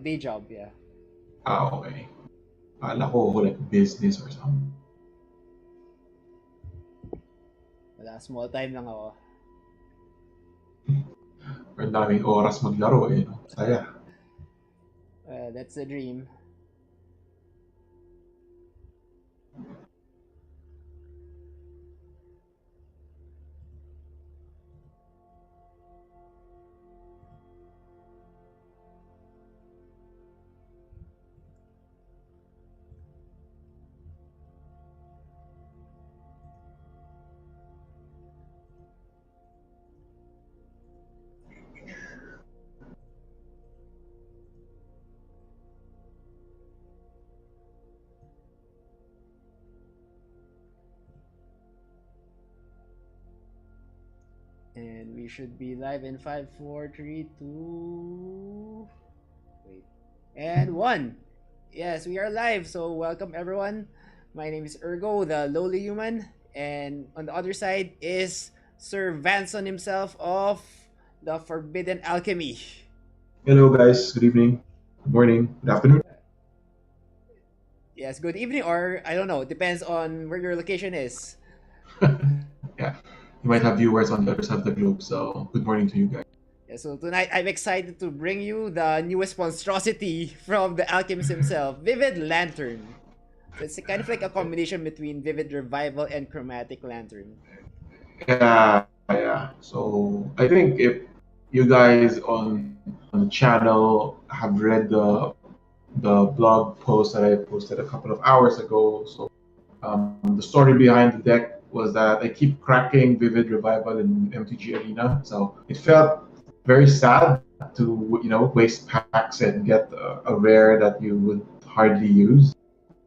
day job, yeah. Okay. Akala ko like business or something. Wala, small time lang ako. Ang daming oras maglaro eh. No? Saya. That's the dream. And we should be live in 5, 4, 3, 2. Wait. And 1. Yes, we are live. So, welcome everyone. My name is Ergo, the lowly human. And on the other side is Sir Vanson himself of the Forbidden Alchemy. Hello guys. Good evening. Good morning. Good afternoon. Yes, good evening, or I don't know, depends on where your location is. Yeah. You might have viewers on the other side of the globe, so good morning to you guys. Yeah, so tonight I'm excited to bring you the newest monstrosity from the alchemist himself, Vivid Lantern. So it's kind of like a combination between Vivid Revival and Chromatic Lantern. Yeah. So I think if you guys on the channel have read the blog post that I posted a couple of hours ago, so the story behind the deck was that I keep cracking Vivid Revival in MTG Arena, so it felt very sad to waste packs and get a rare that you would hardly use.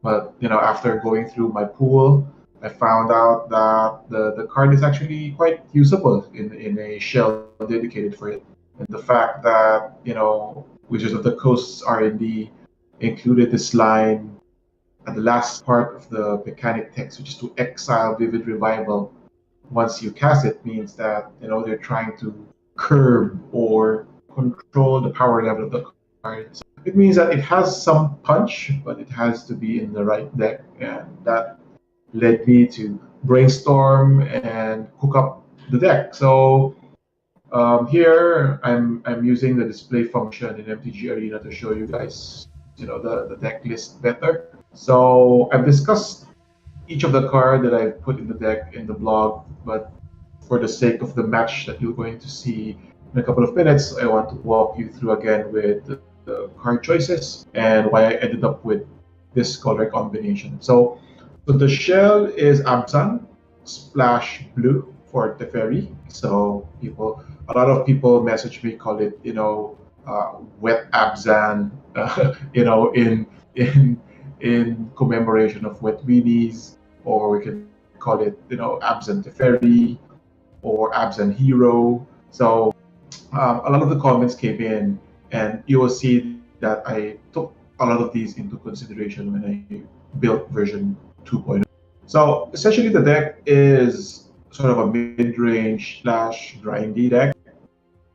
But after going through my pool, I found out that the card is actually quite usable in a shell dedicated for it. And the fact that Wizards of the Coast's R&D included this line at the last part of the mechanic text, which is to exile Vivid Revival once you cast it, means that they're trying to curb or control the power level of the card. So it means that it has some punch, but it has to be in the right deck, and that led me to brainstorm and cook up the deck. So here I'm using the display function in MTG Arena to show you guys the deck list better. So I've discussed each of the card that I've put in the deck in the blog, but for the sake of the match that you're going to see in a couple of minutes, I want to walk you through again with the card choices and why I ended up with this color combination. So the shell is Abzan, splash blue for Teferi. So a lot of people message me, call it, wet Abzan, in in commemoration of wet weenies, or we can call it, Absent Teferi or Absent Hero. So a lot of the comments came in, and you will see that I took a lot of these into consideration when I built version 2.0. So essentially, the deck is sort of a mid-range slash grindy deck,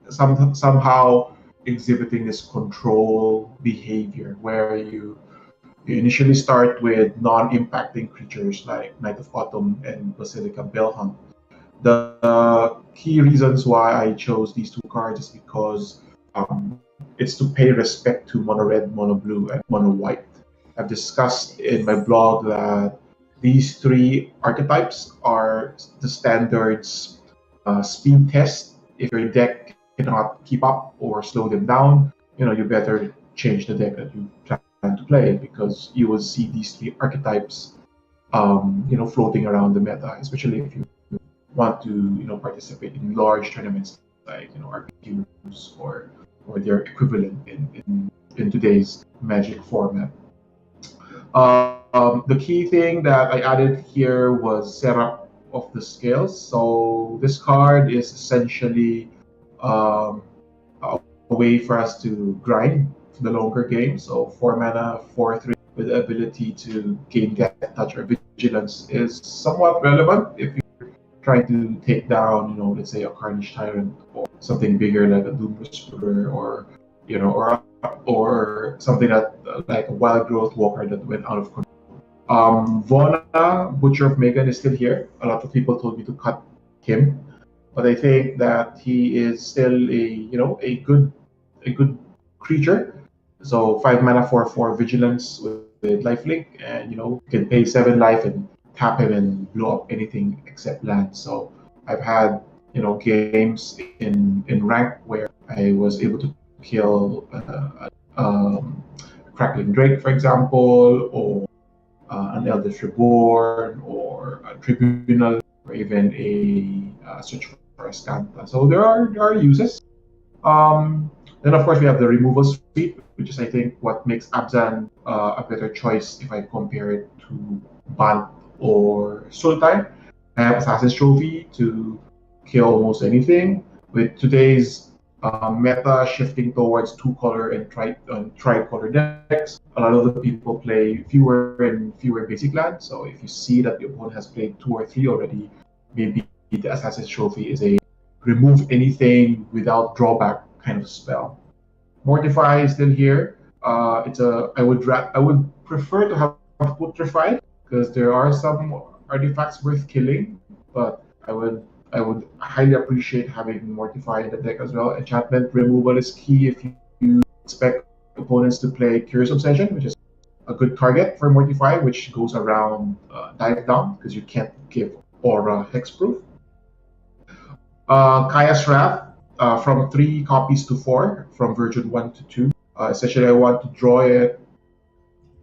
somehow exhibiting this control behavior where you initially start with non-impacting creatures like Knight of Autumn and Basilica Bellhunt. The key reasons why I chose these two cards is because it's to pay respect to mono red, mono blue, and mono white. I've discussed in my blog that these three archetypes are the standards speed test. If your deck cannot keep up or slow them down, you better change the deck that you plan to play, because you will see these three archetypes floating around the meta, especially if you want to participate in large tournaments like RPQs or their equivalent in today's Magic format. The key thing that I added here was setup of the scales. So this card is essentially um, a way for us to grind the longer game. So 4 mana, 4/3 with the ability to gain Get Touch or Vigilance is somewhat relevant if you're trying to take down, let's say a Carnage Tyrant or something bigger like a Doom Whisperer or or something that like a wild growth walker that went out of control. Vona, Butcher of Megan, is still here. A lot of people told me to cut him, but I think that he is still a good creature. So 5 mana for vigilance with lifelink, and you can pay 7 life and tap him and blow up anything except land. So I've had games in rank where I was able to kill Crackling Drake, for example, or an Eldritch Reborn, or a Tribunal, or even a Search for Escanta. So there are uses. Then of course we have the removal suite, which is I think what makes Abzan a better choice if I compare it to Bant or Sultai. I have Assassin's Trophy to kill almost anything. With today's meta shifting towards two-color and tri-color decks, a lot of the people play fewer and fewer basic lands. So if you see that the opponent has played 2 or 3 already, maybe the Assassin's Trophy is a remove anything without drawback kind of spell. Mortify is still here. I would prefer to have Putrefy because there are some artifacts worth killing, but I would highly appreciate having Mortify in the deck as well. Enchantment removal is key if you expect opponents to play Curious Obsession, which is a good target for Mortify, which goes around Dive Down because you can't give Aura Hexproof. Kaya's Wrath, from 3 copies to 4, from version 1 to 2. Essentially, I want to draw it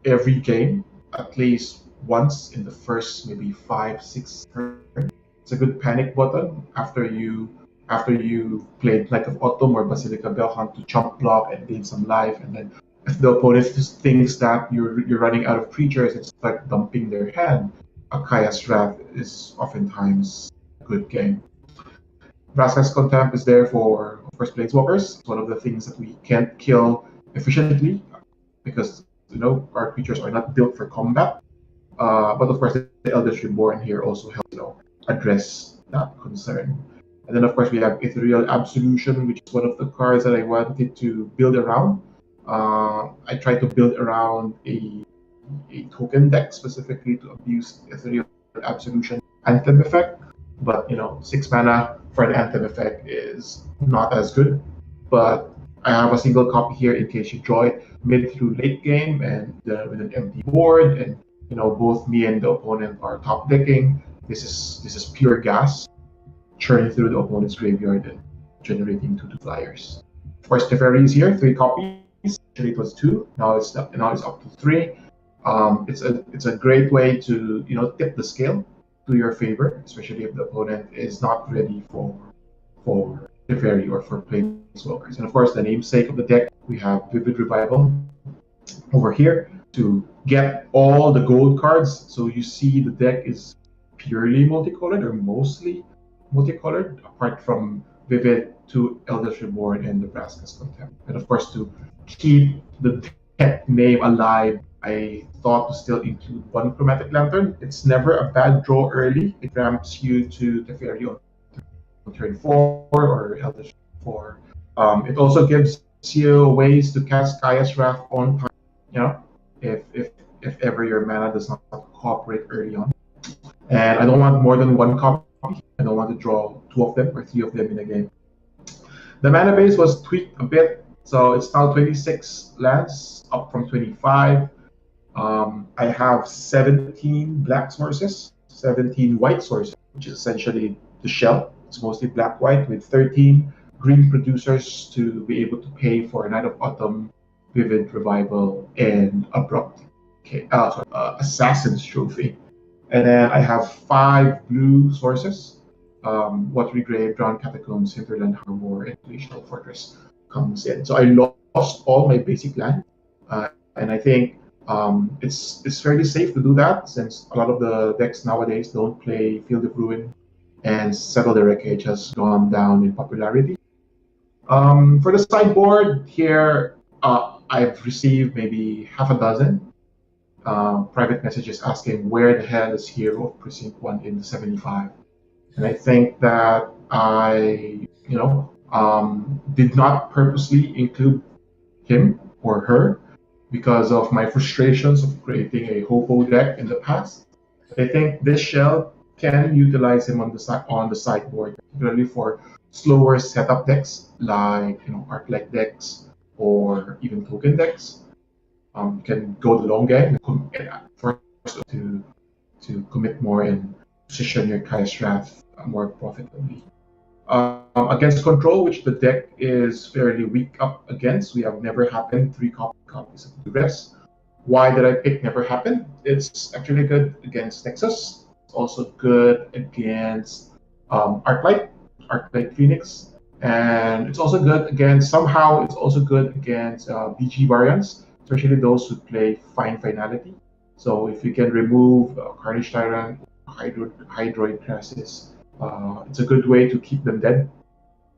every game, at least once in the first maybe 5, 6 turns. It's a good panic button after you played Knight of Autumn or Basilica Bellhunt to chump block and gain some life, and then if the opponent thinks that you're running out of creatures and start dumping their hand, Kaya's Wrath is oftentimes a good game. Vraska's Contempt is there for, of course, Planeswalkers. It's one of the things that we can't kill efficiently because our creatures are not built for combat. But of course, the Eldritch Reborn here also helps address that concern. And then of course we have Ethereal Absolution, which is one of the cards that I wanted to build around. I tried to build around a token deck specifically to abuse Ethereal Absolution Anthem effect, but 6 mana for the Anthem effect is not as good. But I have a single copy here in case you draw it mid through late game and with an empty board, and both me and the opponent are top decking. This is pure gas churning through the opponent's graveyard and generating 2 flyers. Of course, Teferi is here, 3 copies. Actually, it was 2. Now it's up to 3. It's a great way to tip the scale to your favor, especially if the opponent is not ready for Teferi or for Planeswalkers. And of course, the namesake of the deck, we have Vivid Revival over here to get all the gold cards. So you see the deck is purely multicolored or mostly multicolored, apart from Vivid to Eldritch Reborn and Nebraska's Contempt. And of course, to keep the deck name alive, I thought to still include one Chromatic Lantern. It's never a bad draw early. It ramps you to Teferi on turn 4 or Eldritch 4. It also gives you ways to cast Kaya's Wrath on time, if ever your mana does not cooperate early on. And I don't want more than 1 copy. I don't want to draw 2 of them or 3 of them in a game. The mana base was tweaked a bit, so it's now 26 lands, up from 25. I have 17 black sources, 17 white sources, which is essentially the shell. It's mostly black-white, with 13 green producers to be able to pay for Night of Autumn, Vivid Revival, and Abrupt. Assassin's Trophy. And then I have 5 blue sources. Watery Grave, Drowned Catacombs, Hinterland Harbor, and Glacial Fortress comes in. So I lost all my basic land, and I think it's fairly safe to do that since a lot of the decks nowadays don't play Field of Ruin, and Settle the Wreckage has gone down in popularity. For the sideboard here, I've received maybe half a dozen private messages asking where the hell is Hero of Precinct 1 in the 75. And I think that I, did not purposely include him or her because of my frustrations of creating a hopo deck in the past. I think this shell can utilize him on the sideboard, particularly for slower setup decks like Arclight decks or even token decks. You can go the long game force to commit more and position your Kai's Wrath more profitably. Against control, which the deck is fairly weak up against, we have Never Happened, three copies of Duress. Why did I pick Never Happened? It's actually good against Nexus. It's also good against Arclight Phoenix. And it's also good against BG variants, especially those who play Fine Finality. So if you can remove Carnage Tyrant, Hydroid Crisis, it's a good way to keep them dead,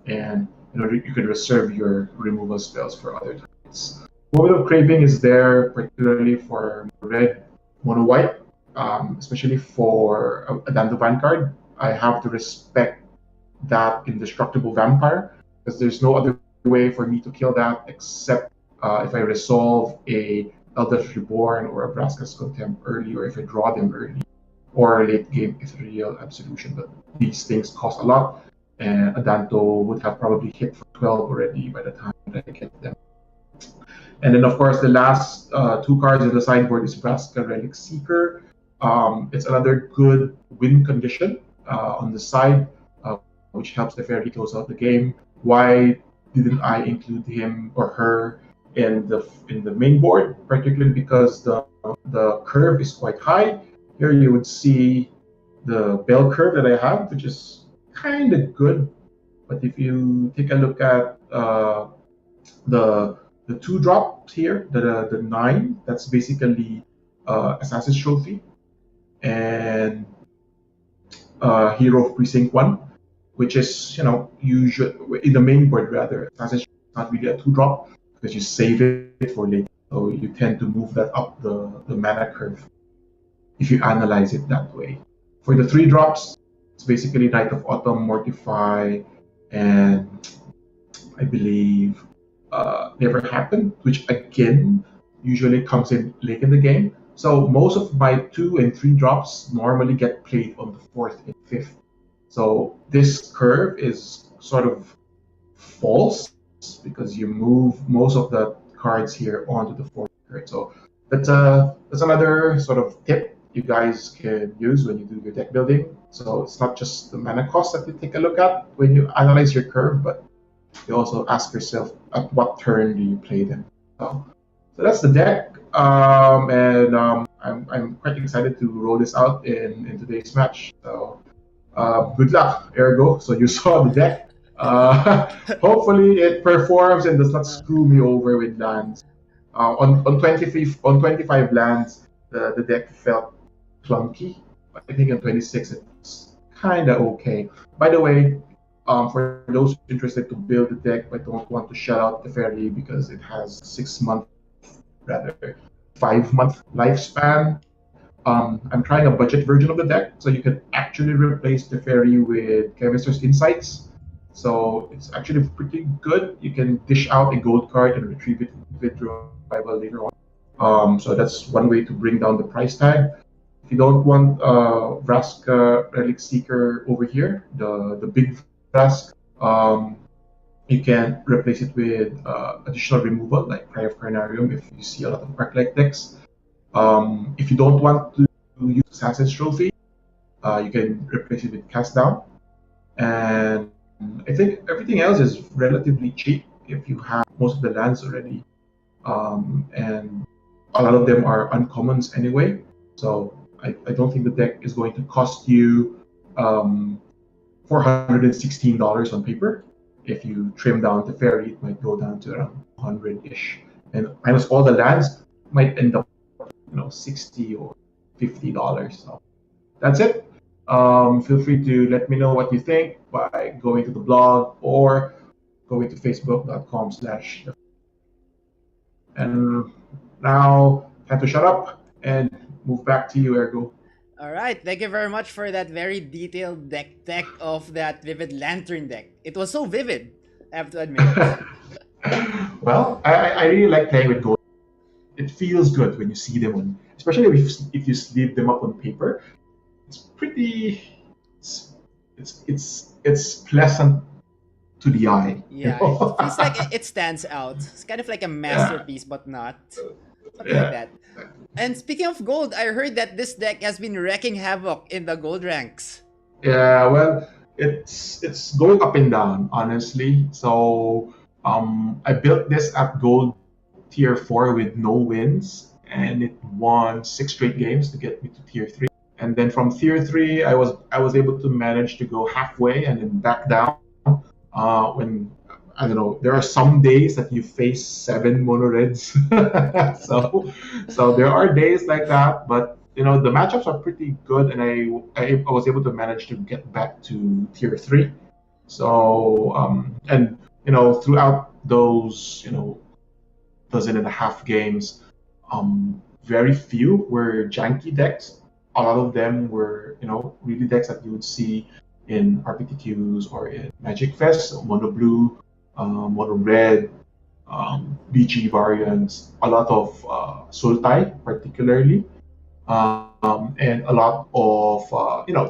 and you can reserve your removal spells for other targets. Moment of Craving is there particularly for red mono white, especially for a Dandovan card. I have to respect that indestructible vampire because there's no other way for me to kill that except if I resolve a Eldritch Reborn or a Vraska's Contempt early, or if I draw them early, or late game Ethereal Absolution. But these things cost a lot, and Adanto would have probably hit for 12 already by the time that I get them. And then, of course, the last two cards in the sideboard is Vraska Relic Seeker. It's another good win condition on the side, which helps the Fairy close out the game. Why didn't I include him or her in the main board? Particularly because the curve is quite high. Here you would see the bell curve that I have, which is kind of good. But if you take a look at the two drops here, the 9, that's basically Assassin's Trophy and Hero of Precinct 1, which is, usually in the main board rather. Assassin's Trophy is not really a 2-drop because you save it for later. So you tend to move that up the mana curve if you analyze it that way. For the 3 drops, it's basically Knight of Autumn, Mortify, and I believe Never Happened, which again usually comes in late in the game. So most of my 2 and 3 drops normally get played on the 4th and 5th. So this curve is sort of false because you move most of the cards here onto the 4th card. So that's another sort of tip you guys can use when you do your deck building. So it's not just the mana cost that you take a look at when you analyze your curve, but you also ask yourself at what turn do you play them. So that's the deck, and I'm quite excited to roll this out in today's match. So good luck, Ergo. So you saw the deck. Hopefully it performs and does not screw me over with lands. On 25 lands, the deck felt clunky. I think on 26 it's kind of okay. By the way, for those interested to build the deck but don't want to shut out the fairy because it has 6-month, rather 5-month lifespan, I'm trying a budget version of the deck, so you can actually replace the fairy with Chemist's Insights. So it's actually pretty good. You can dish out a gold card and retrieve it with revival later on. So that's one way to bring down the price tag. If you don't want Vraska Relic Seeker over here, the big Vrask, you can replace it with additional removal like Cry of Carnarium if you see a lot of Arclight decks. If you don't want to use Assassin's Trophy, you can replace it with Cast Down. And I think everything else is relatively cheap if you have most of the lands already. And a lot of them are uncommons anyway. So I don't think the deck is going to cost you $416 on paper. If you trim down the fairy, it might go down to around 100-ish. And minus all the lands, might end up $60 or $50. So that's it. Feel free to let me know what you think by going to the blog or going to facebook.com/. And now, time to shut up and move back to you, Ergo. All right, thank you very much for that very detailed deck of that Vivid Lantern deck. It was so vivid, I have to admit. Well, I really like playing with gold. It feels good when you see them on, especially if you sleeve them up on paper. It's pretty. It's it's pleasant to the eye. You Yeah, it know? feels like it stands out. It's kind of like a Yeah, masterpiece, but not. Something like yeah, that. And speaking of gold, I heard that this deck has been wrecking havoc in the gold ranks. yeah. Well, it's going up and down, honestly. So, I built this at gold tier 4 with no wins, and it won 6 straight games to get me to tier 3. And then from tier 3, I was able to manage to go halfway and then back down. When I don't know, there are some days that you face 7 mono reds. So there are days like that, but the matchups are pretty good, and I was able to manage to get back to tier 3. So and throughout those dozen and a half games, very few were janky decks. A lot of them were, really decks that you would see in RPTQs or in Magic Fest, so Mono Blue, Mono Red, BG variants, a lot of Sultai particularly, and a lot of,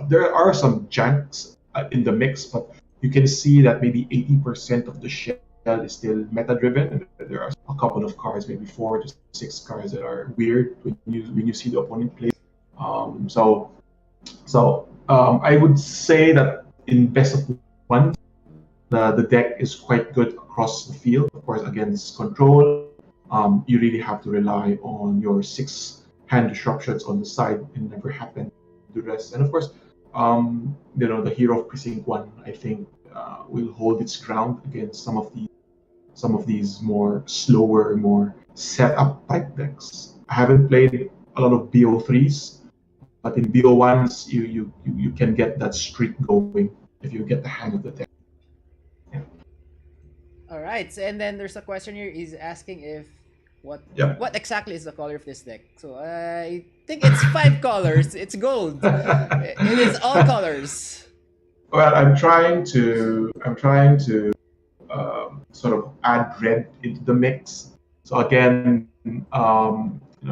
there are some janks in the mix, but you can see that maybe 80% of the shell is still meta driven, and there are a couple of cards, maybe 4 to 6 cards that are weird when you see the opponent play. So I would say that in best of one, the deck is quite good across the field. Of course, against control, you really have to rely on your 6 hand disruptions on the side and never happen to the rest. And of course, the hero of Precinct 1, I think, will hold its ground against some of these more slower, more setup type decks. I haven't played a lot of BO3s, but in BO1s, you can get that streak going if you get the hang of the deck. Yeah. All right, so, and then there's a question here. Is asking if what Yep. what exactly is the color of this deck? So I think it's 5 colors. It's gold. It is all colors. Well, I'm trying to sort of add red into the mix. So again,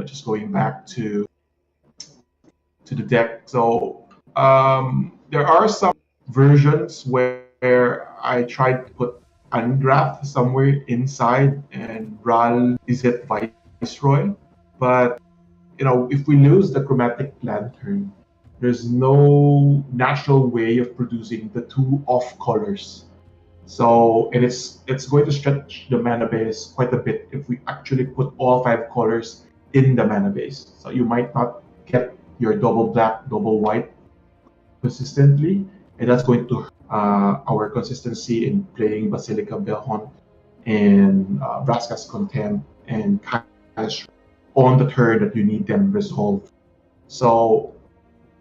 just going back to the deck. So there are some versions where I tried to put Ungraft somewhere inside and Ral is it Viceroy. But if we lose the chromatic lantern, there's no natural way of producing the 2 off colors. So and it's going to stretch the mana base quite a bit if we actually put all 5 colors in the mana base. So you might not get your double black, double white consistently, and that's going to hurt our consistency in playing Basilica Belhon and Vraska's Contempt and Cash on the turn that you need them resolved. So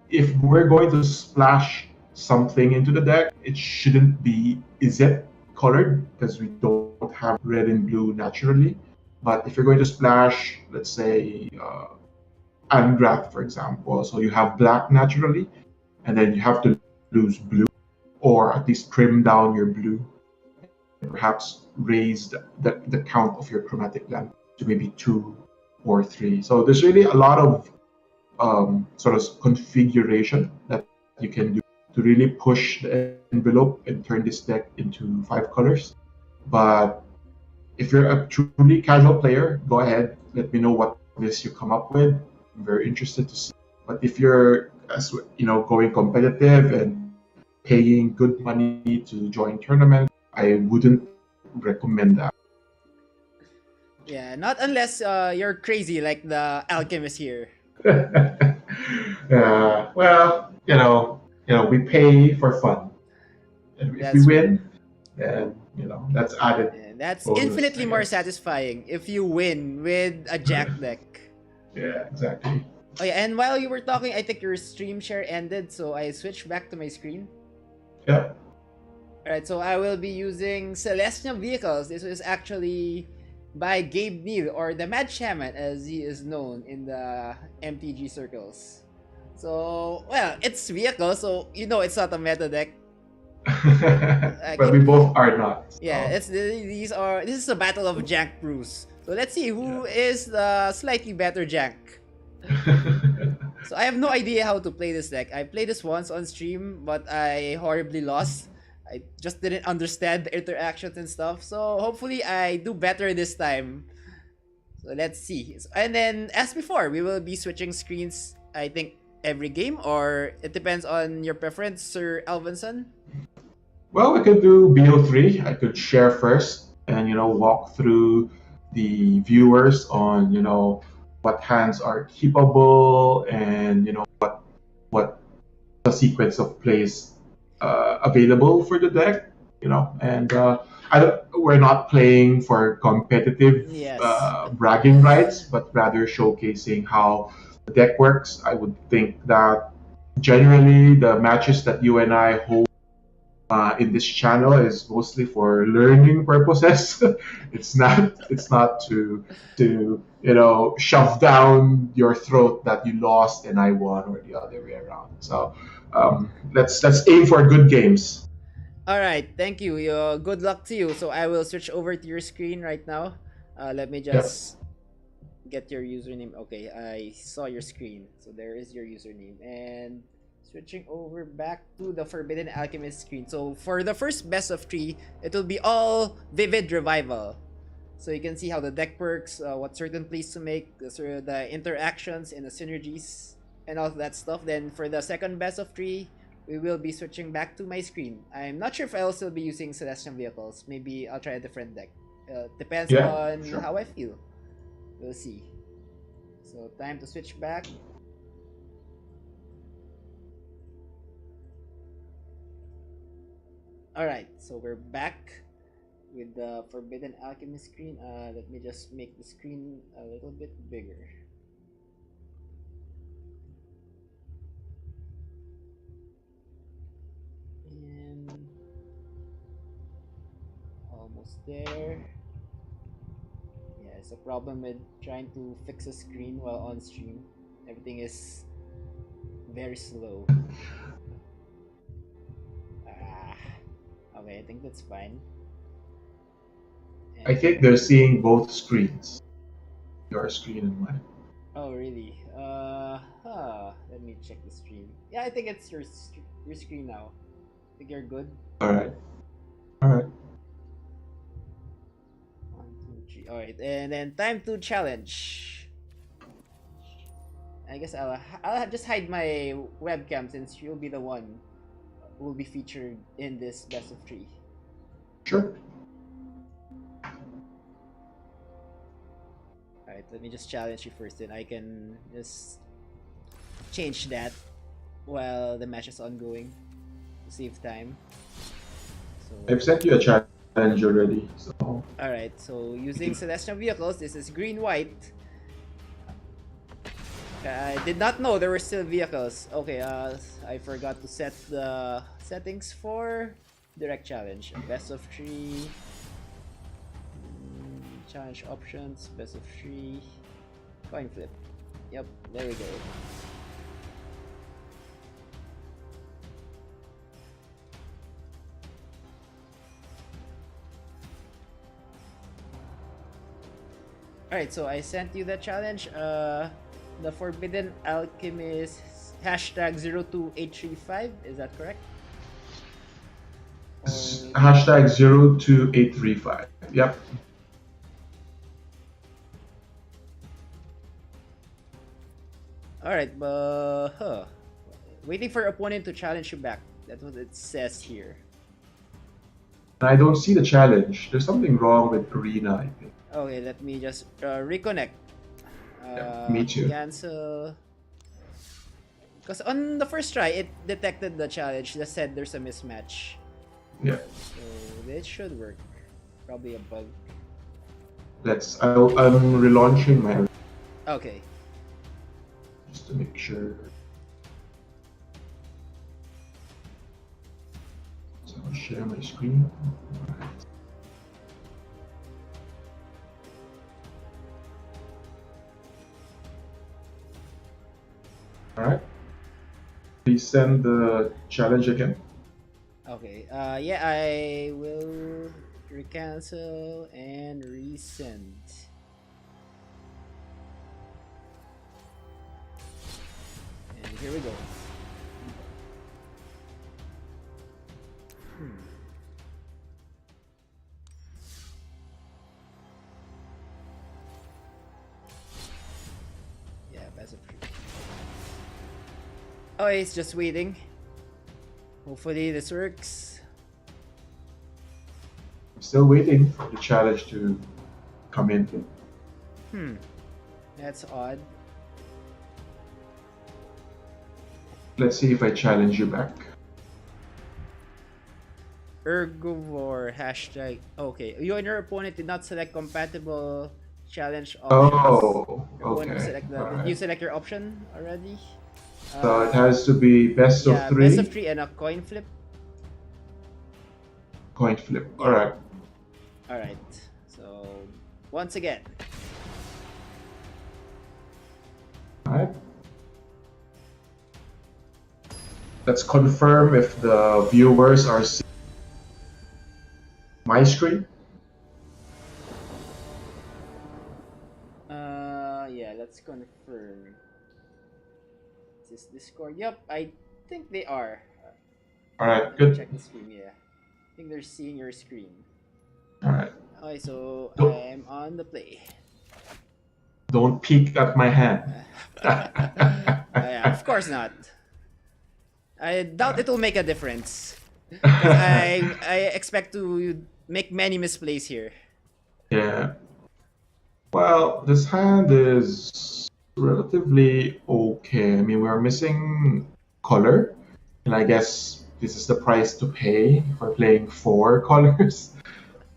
if we're going to splash something into the deck, it shouldn't be Izzet colored because we don't have red and blue naturally. But if you're going to splash, let's say, Ungraft, for example, so you have black naturally, and then you have to lose blue, or at least trim down your blue, and perhaps raise the count of your chromatic lamp to maybe 2 or 3. So there's really a lot of sort of configuration that you can do to really push the envelope and turn this deck into 5 colors. But if you're a truly casual player, go ahead, let me know what list you come up with. I'm very interested to see. But if you're, going competitive and paying good money to join tournaments, I wouldn't recommend that. Yeah, not unless you're crazy like the alchemist here. Well, we pay for fun. And if we That's true. win, then that's added And that's bonus, infinitely I more guess. satisfying if you win with a jack deck. Yeah, exactly. Oh yeah, and while you were talking, I think your stream share ended, so I switched back to my screen. Yeah. Alright, so I will be using Selesnya vehicles. This was actually by Gabe Neal, or the Mad Shaman as he is known in the MTG circles. So, well, it's vehicle, so it's not a meta deck. Like But we both are not. yeah, So, this is a battle of jank brews. So let's see yeah. who is the slightly better jank. So I have no idea how to play this deck. I played this once on stream, but I horribly lost. I just didn't understand the interactions and stuff. So hopefully I do better this time. So let's see. And then as before, we will be switching screens, I think, every game, or it depends on your preference, Sir Alvinson. Well, I could do BO3. I could share first and, walk through the viewers on, what hands are keepable and, what the sequence of plays available for the deck, and we're not playing for competitive Yes. bragging rights, but rather showcasing how the deck works. I would think that generally the matches that you and I hold in this channel is mostly for learning purposes. It's not to shove down your throat that you lost and I won or the other way around. So let's aim for good games. All right, thank you. Good luck to you. So I will switch over to your screen right now. Let me Yep. just get your username. Okay, I saw your screen. So there is your username. And switching over back to the Forbidden Alchemist screen. So for the first best of three, it will be all Vivid Revival. So you can see how the deck works, what certain plays to make, the interactions and the synergies and all that stuff. Then for the second best of three, we will be switching back to my screen. I'm not sure if I'll still be using Celestial Vehicles. Maybe I'll try a different deck. Depends Yeah, on sure. how I feel. We'll see. So time to switch back. Alright, so we're back with the Forbidden Alchemy screen. Let me just make the screen a little bit bigger. And almost there. Yeah, it's a problem with trying to fix a screen while on stream. Everything is very slow. Okay, I think that's fine. I think they're seeing both screens, your screen and mine. Oh, really? Let me check the stream. Yeah, I think it's your screen now. I think you're good. All right. All right. 1, 2, 3. All right, and then time to challenge. I guess I'll just hide my webcam since you'll be the one who will be featured in this best of three. Sure. Alright, let me just challenge you first, then I can just change that while the match is ongoing to save time. So I've sent you a challenge already. So alright, so using Celestial Vehicles, this is green-white. I did not know there were still vehicles. Okay, I forgot to set the settings for direct challenge. Best of three. Challenge options, best of three, coin flip. Yep, there we go. Alright, so I sent you the challenge. The Forbidden Alchemist hashtag 02835, is that correct? hashtag 02835. Yep. Alright, waiting for opponent to challenge you back. That's what it says here. I don't see the challenge. There's something wrong with Arena, I think. Okay, let me just reconnect. Yeah, me too. Cancel. Because on the first try, it detected the challenge that said there's a mismatch. Yeah. So this should work. Probably a bug. I'm relaunching my. Okay. Just to make sure. So I'll share my screen. All right. Please send the challenge again. Okay. Yeah, I will recancel and resend. And here we go. Hmm. Yeah, that's a free. Oh, it's just waiting. Hopefully this works. I'm still waiting for the challenge to come in. Hmm. That's odd. Let's see if I challenge you back. Ergovore hashtag. Okay, you and your opponent did not select compatible challenge options. Oh, Your opponent will okay. select the. All Did you right. select your option already? So it has to be best of Yeah, best of three, 3 and a coin flip. coin flip. All Yeah. right. All right. So once again. All right. Let's confirm if the viewers are seeing my screen. Yeah. Let's confirm. Is this Discord? Yep. I think they are. All right, Let me good. check the screen. Yeah. I think they're seeing your screen. All right. Okay. So Don't, I'm on the play. don't peek at my hand. Yeah, of course not. I doubt it will make a difference. Because I expect to make many misplays here. Yeah. Well, this hand is relatively okay. I mean, we're missing color, and I guess this is the price to pay for playing four colors.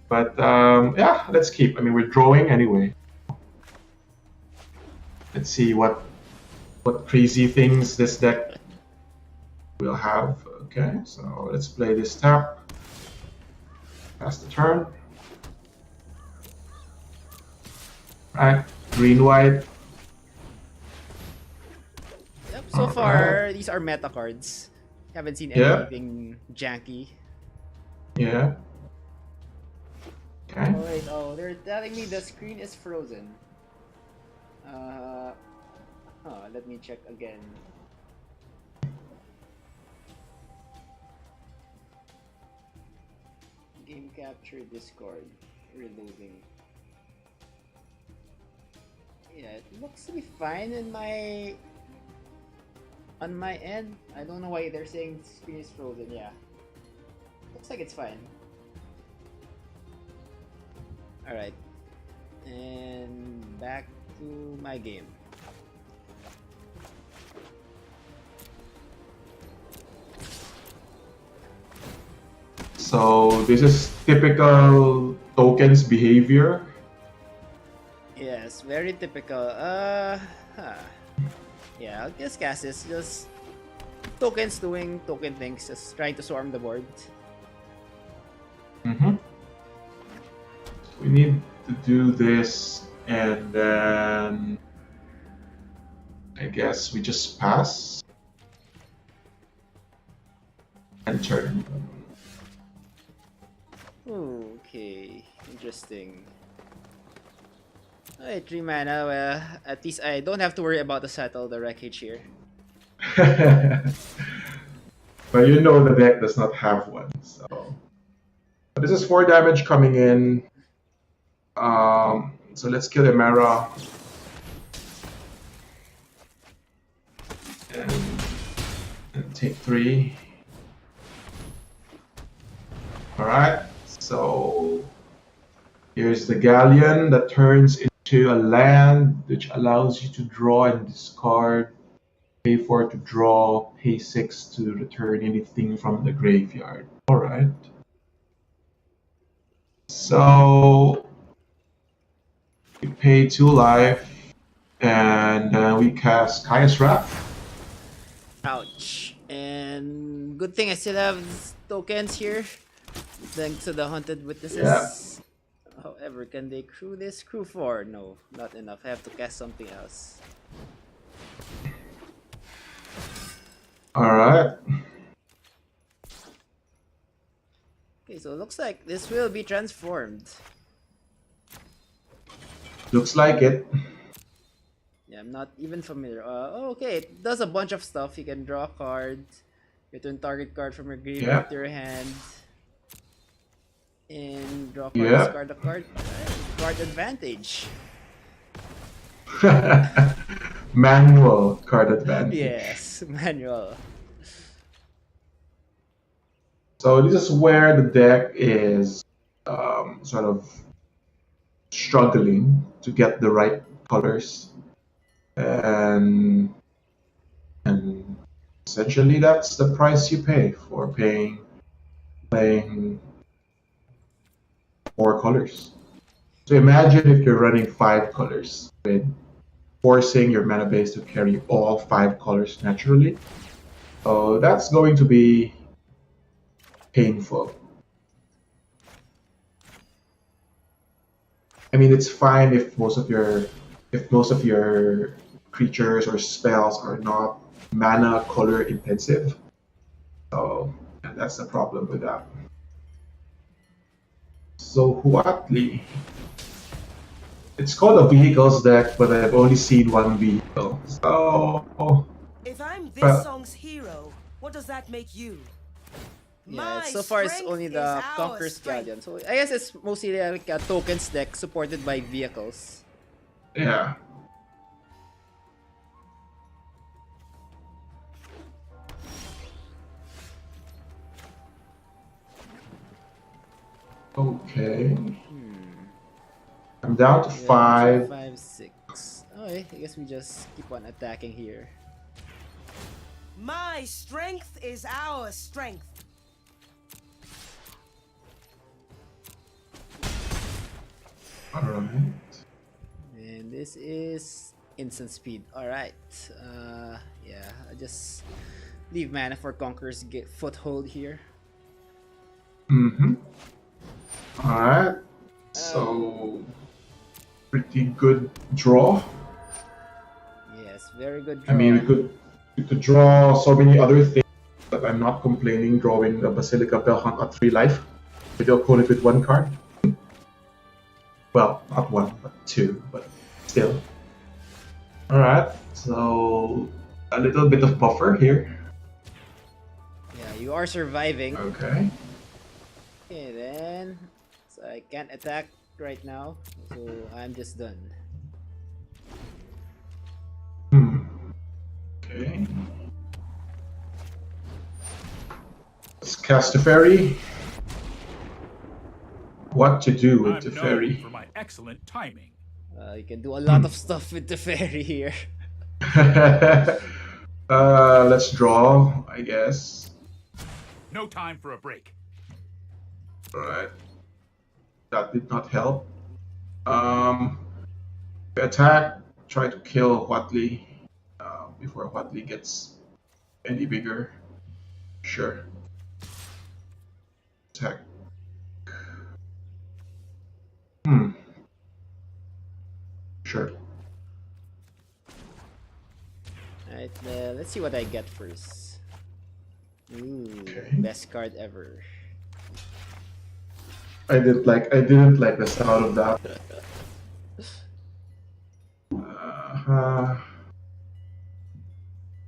But yeah, let's keep. I mean, we're drawing anyway. Let's see what crazy things this deck will have. Okay, so let's play this tap. Pass the turn. Right, green white. Yep, so All right. far, these are meta cards. Haven't seen Yeah, anything janky. yeah. Okay. Oh wait, oh, they're telling me the screen is frozen. Uh, let me check again. Game capture Discord. Reloading. Yeah, it looks to be fine in my on my end. I don't know why they're saying the screen is frozen. Yeah, looks like it's fine. All right, and back to my game. So this is typical tokens behavior. Yes, very typical. Huh. Yeah, I'll just cast this. Just tokens doing token things, just trying to swarm the board. Mm-hmm. We need to do this, and then I guess we just pass and turn. Okay, interesting. Alright, 3 mana. Well, at least I don't have to worry about the settle the wreckage here. But you know the deck does not have one, so. But this is 4 damage coming in. So let's kill Emera. And take 3. Alright, so here's the Galleon that turns into a land, which allows you to draw and discard, pay 4 to draw, pay 6 to return anything from the graveyard. Alright. So we pay 2 life, and we cast Kaya's Wrath. Ouch. And good thing I still have tokens here. Thanks to the Haunted Witnesses. Yeah. However, can they crew this? Crew 4? No, not enough. I have to cast something else. Alright. so it looks like this will be transformed. Looks like it. Yeah, I'm not even familiar. Okay, it does a bunch of stuff. You can draw a card, return target card from your Yeah. graveyard to your hand, and draw a card, Yeah. discard a card. Alright, card advantage. Manual card advantage. Yes, manual. So this is where the deck is sort of struggling to get the right colors, and and essentially that's the price you pay for playing 4 colors. So imagine if you're running 5 colors with forcing your mana base to carry all 5 colors naturally. So that's going to be painful. I mean, it's fine if most of your creatures or spells are not mana color intensive. So that's the problem with that. So Huatli. It's called a vehicles deck, but I've only seen one vehicle. So If I'm this well, song's hero, what does that make you? Yeah, My so far it's strength only is the our Conqueror's strength. Guardian. So I guess it's mostly like a tokens deck supported by vehicles. yeah. Okay. I'm down to Yeah, 5. 5, 6. Okay, I guess we just keep on attacking here. My strength is our strength. Alright. And this is instant speed. Alright. Yeah, I just leave mana for Conqueror's get foothold here. Mm-hmm. Alright. So pretty good draw. Yes, very good I draw. mean we could draw so many other things, but I'm not complaining drawing the Basilica Bellhunt at 3 life with the opponent with 1 card. Well, not 1, but 2, but still. Alright, so a little bit of buffer here. Yeah, you are surviving. Okay. Okay, then. So I can't attack right now, so I'm just done. Okay. Let's cast a fairy. What to do with the I'm fairy? known for my excellent timing. You can do a lot of stuff with the fairy here. Let's draw, I guess. No time for a break. Alright. That did not help. Attack, try to kill Huatli before Huatli gets any bigger. Sure. Attack. Sure. Alright, let's see what I get first. Ooh, Okay. best card ever. I didn't like the sound of that.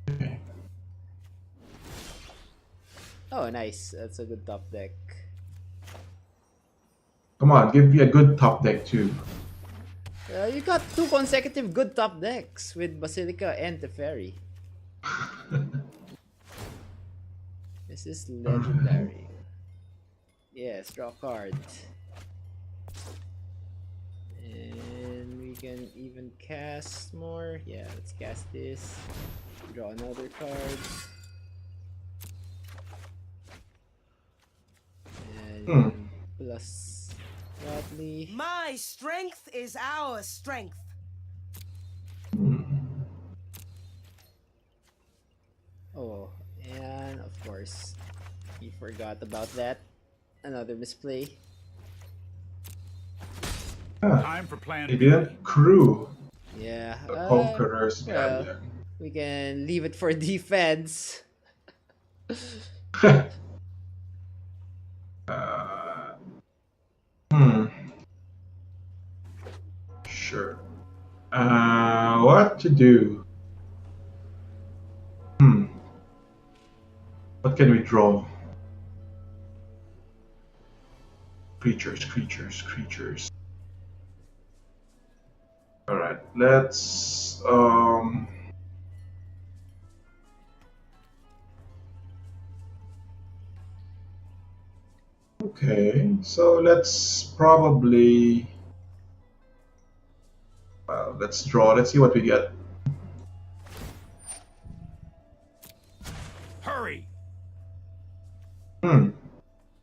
Okay. Oh, nice. That's a good top deck. Come on, give me a good top deck too. You got 2 consecutive good top decks with Basilica and Teferi. This is legendary. Yes, draw a card. And we can even cast more. Yeah, let's cast this. Draw another card. And plus Rodley. My strength is our strength. Oh, and of course, he forgot about that. Another misplay. Time for plan They B. didn't crew Yeah. the Conqueror's well, Guardian. we can leave it for defense. Sure. What to do? What can we draw? Creatures. Alright, let's okay, so let's probably let's draw, let's see what we get. Hurry!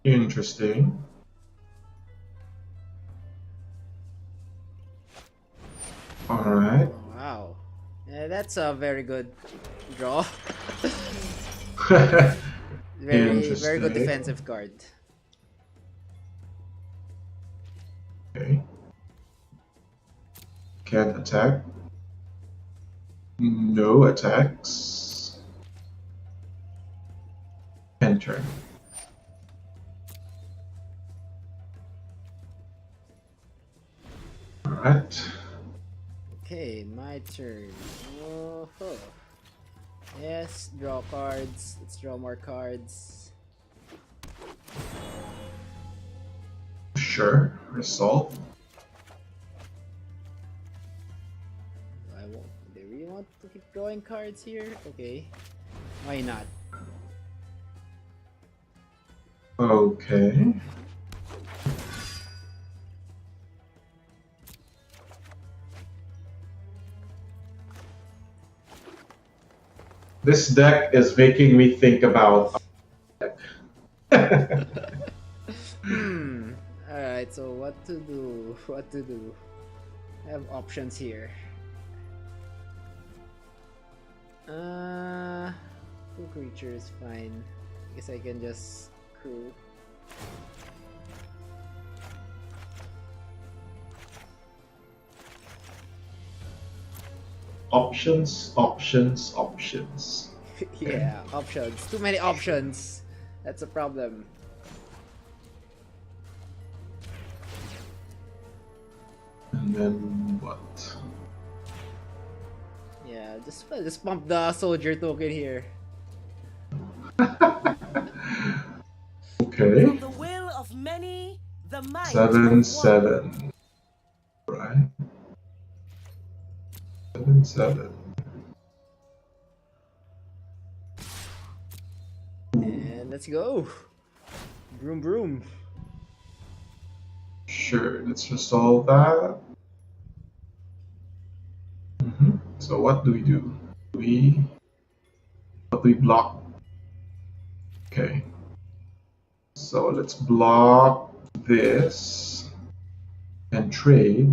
Interesting. Alright. Wow. Yeah, that's a very good draw. Very good defensive card. Okay. Can't attack. No attacks. Enter. Alright. Okay, my turn. Oh, yes, draw cards. Let's draw more cards. Sure. Resolve. Do they really want to keep drawing cards here? Okay. Why not? Okay. This deck is making me think about. Alright, so what to do? What to do? I have options here. Two creatures, fine. I guess I can just crew. Options. Yeah, options. Too many options. That's a problem. And then what? Yeah, just pump the soldier token here. Okay. From the will of many, the might 7/7. Right. 7/7. And let's go. Broom. Sure, let's resolve that. So what do we do? What do we block? Okay. So let's block this and trade.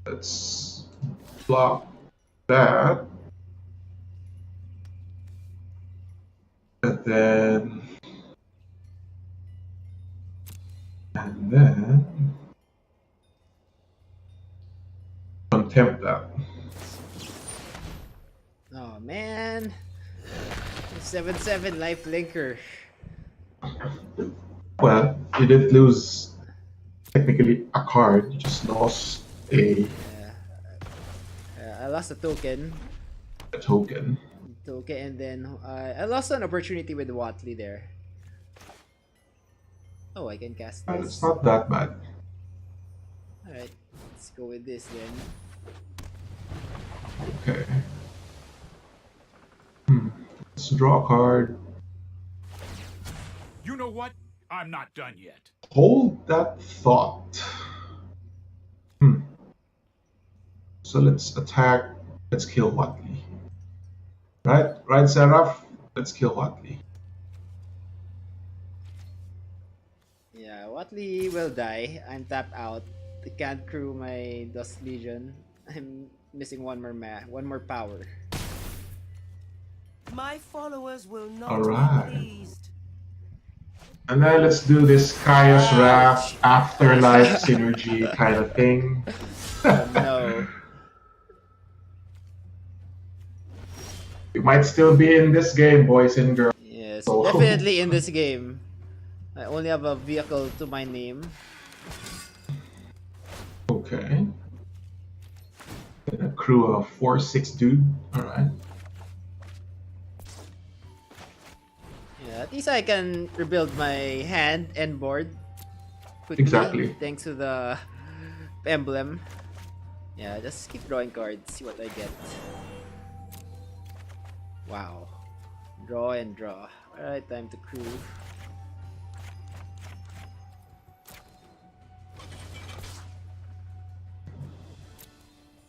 Let's block that. And then contempt that. Oh man. 7/7 life linker. Well, you didn't lose technically a card, you just lost a I lost a token. token. And then I lost an opportunity with Watley there. Oh, I can cast this. It's not that bad. Alright, let's go with this then. Okay. Let's draw a card. You know what? I'm not done yet. Hold that thought. So let's attack. Let's kill Watley. Right, Seraph? Let's kill Watley. Yeah, Watley will die. I'm tapped out. I can't crew my Dust Legion. I'm missing one more power. My followers will not Alright. be pleased. And then let's do this Caius Wrath afterlife synergy kind of thing. No. We might still be in this game, boys and girls. Yes, So- definitely in this game. I only have a vehicle to my name. And a crew of 4-6 dude. Alright. Yeah, at least I can rebuild my hand and board quickly. Exactly. Thanks to the emblem. Yeah, just keep drawing cards, see what I get. Wow. Draw and draw. Alright, time to crew.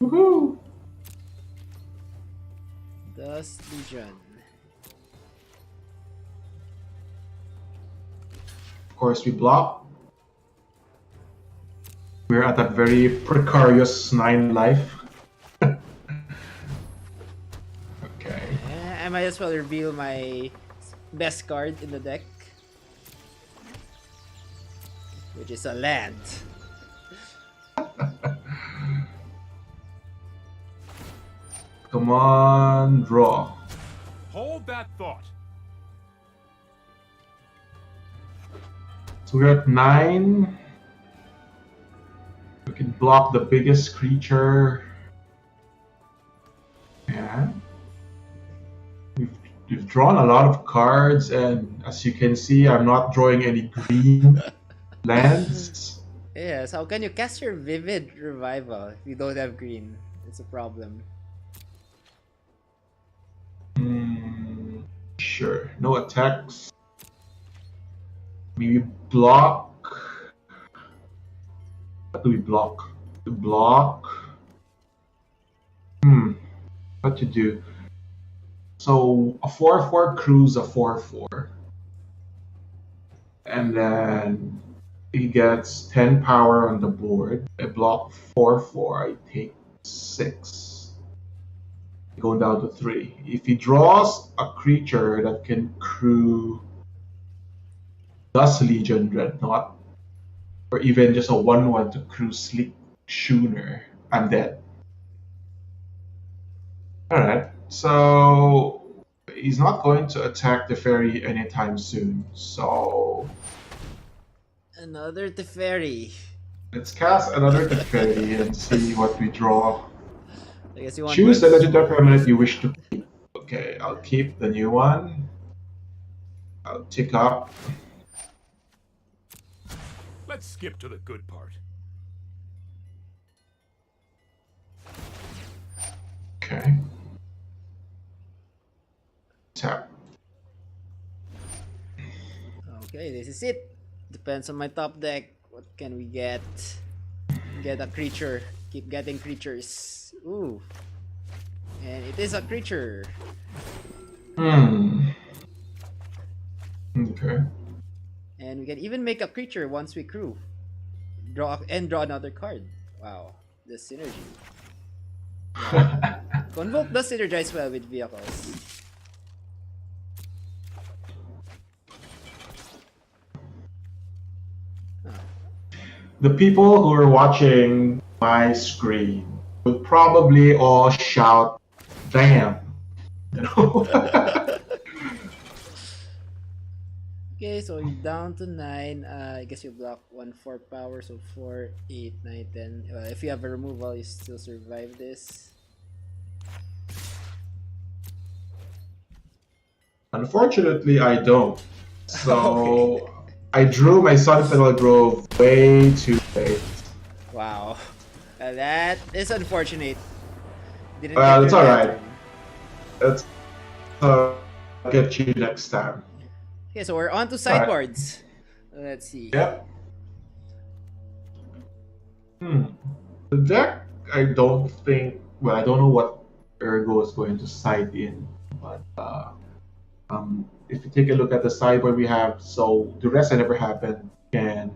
Woohoo! Dust Legion. Of course, we block. We're at that very precarious 9 life. Okay. I might as well reveal my best card in the deck, which is a land. Come on, draw. Hold that thought. So we're at 9. We can block the biggest creature. And we've drawn a lot of cards, and as you can see, I'm not drawing any green lands. Yes, how can you cast your Vivid Revival if you don't have green? It's a problem. Sure, no attacks. Maybe block. What do we block? To block. What to do? So a 4/4 crews a 4/4, and then he gets 10 power on the board. I block 4/4. I take 6. Going down to 3. If he draws a creature that can crew Dust Legion Dreadnought, or even just a 1/1 to crew Sleek Schooner, I'm dead. Alright, so he's not going to attack the fairy anytime soon, so Another Teferi. let's cast another Teferi and see what we draw. I guess you want Choose the Bruce? legendary permanent you wish to keep. Okay, I'll keep the new one. I'll tick up. Let's skip to the good part. Okay. Tap. Okay, this is it. Depends on my top deck. What can we get? Get a creature. Keep getting creatures. Ooh. And it is a creature. Okay. And we can even make a creature once we crew. Draw another card. Wow. The synergy. Convoke does synergize well with vehicles. The people who are watching my screen would probably all shout, "Damn!" You know? Okay, so you're down to 9. I guess you block 1/4 power, so 4, 8, 9, 10. Well, if you have a removal, you still survive this. Unfortunately, I don't. So Okay. I drew my Sunfennel Grove way too late. Wow. That is unfortunate. Didn't Well, get it's your alright. lantern. Let's get you next time. Okay, so we're on to sideboards. Let's see. Yep. The deck, I don't think. Well, I don't know what Ergo is going to side in, but if you take a look at the sideboard we have, so Duress that never happened can,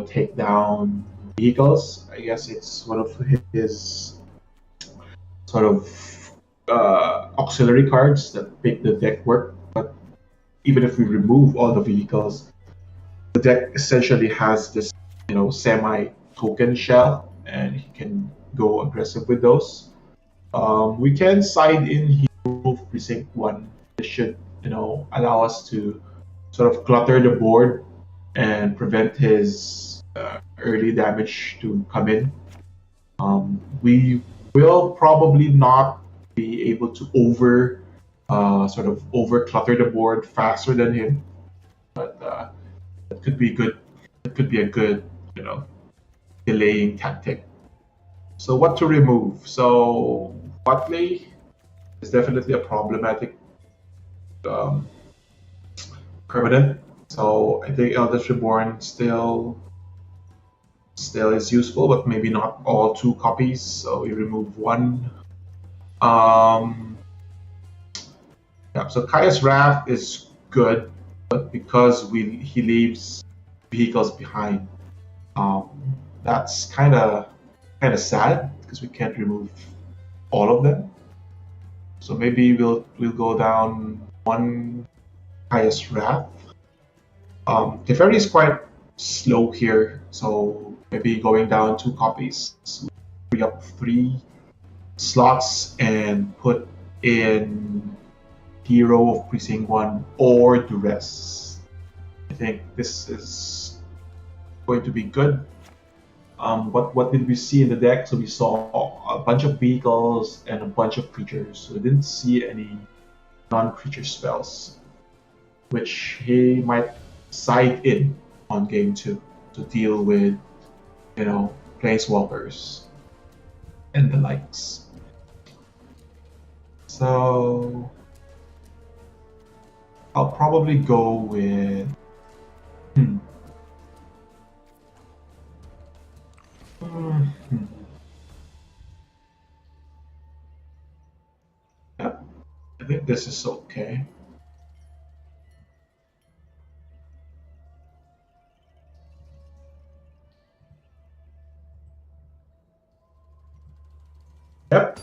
take down vehicles. I guess it's one of his sort of auxiliary cards that make the deck work. But even if we remove all the vehicles, the deck essentially has this, semi-token shell, and he can go aggressive with those. We can side in Hero Precinct 1. This should, allow us to sort of clutter the board and prevent his early damage to come in. We will probably not be able to sort of over clutter the board faster than him, but it could be good. It could be a good, you know, delaying tactic. So what to remove? So Watley is definitely a problematic um, permanent. So I think Eldritch Reborn still is useful, but maybe not all 2 copies. So we remove 1. Um, yeah. So Kaya's Wrath is good, but because he leaves vehicles behind, um, that's kind of sad because we can't remove all of them. So maybe we'll go down 1 Kaya's Wrath. Teferi is quite slow here, so maybe going down 2 copies, free up 3 slots and put in Hero of Precinct 1 or Duress. I think this is going to be good. What did we see in the deck? So we saw a bunch of vehicles and a bunch of creatures. So we didn't see any non-creature spells, which he might side in on game 2 to deal with, planeswalkers and the likes. So I'll probably go with yeah, I think this is okay. Yep,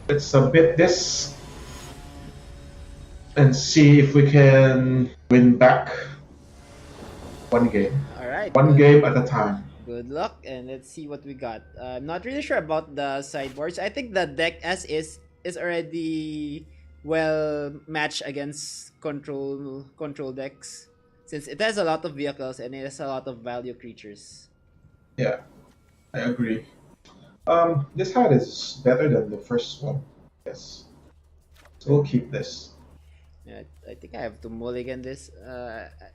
let's submit this and see if we can win back 1 game. All right. One game at a time. Good luck, and let's see what we got. I'm not really sure about the sideboards. I think the deck as is already well matched against control decks, since it has a lot of vehicles and it has a lot of value creatures. Yeah, I agree. This hand is better than the first one. Yes. So we'll keep this. Yeah, I think I have to mulligan this.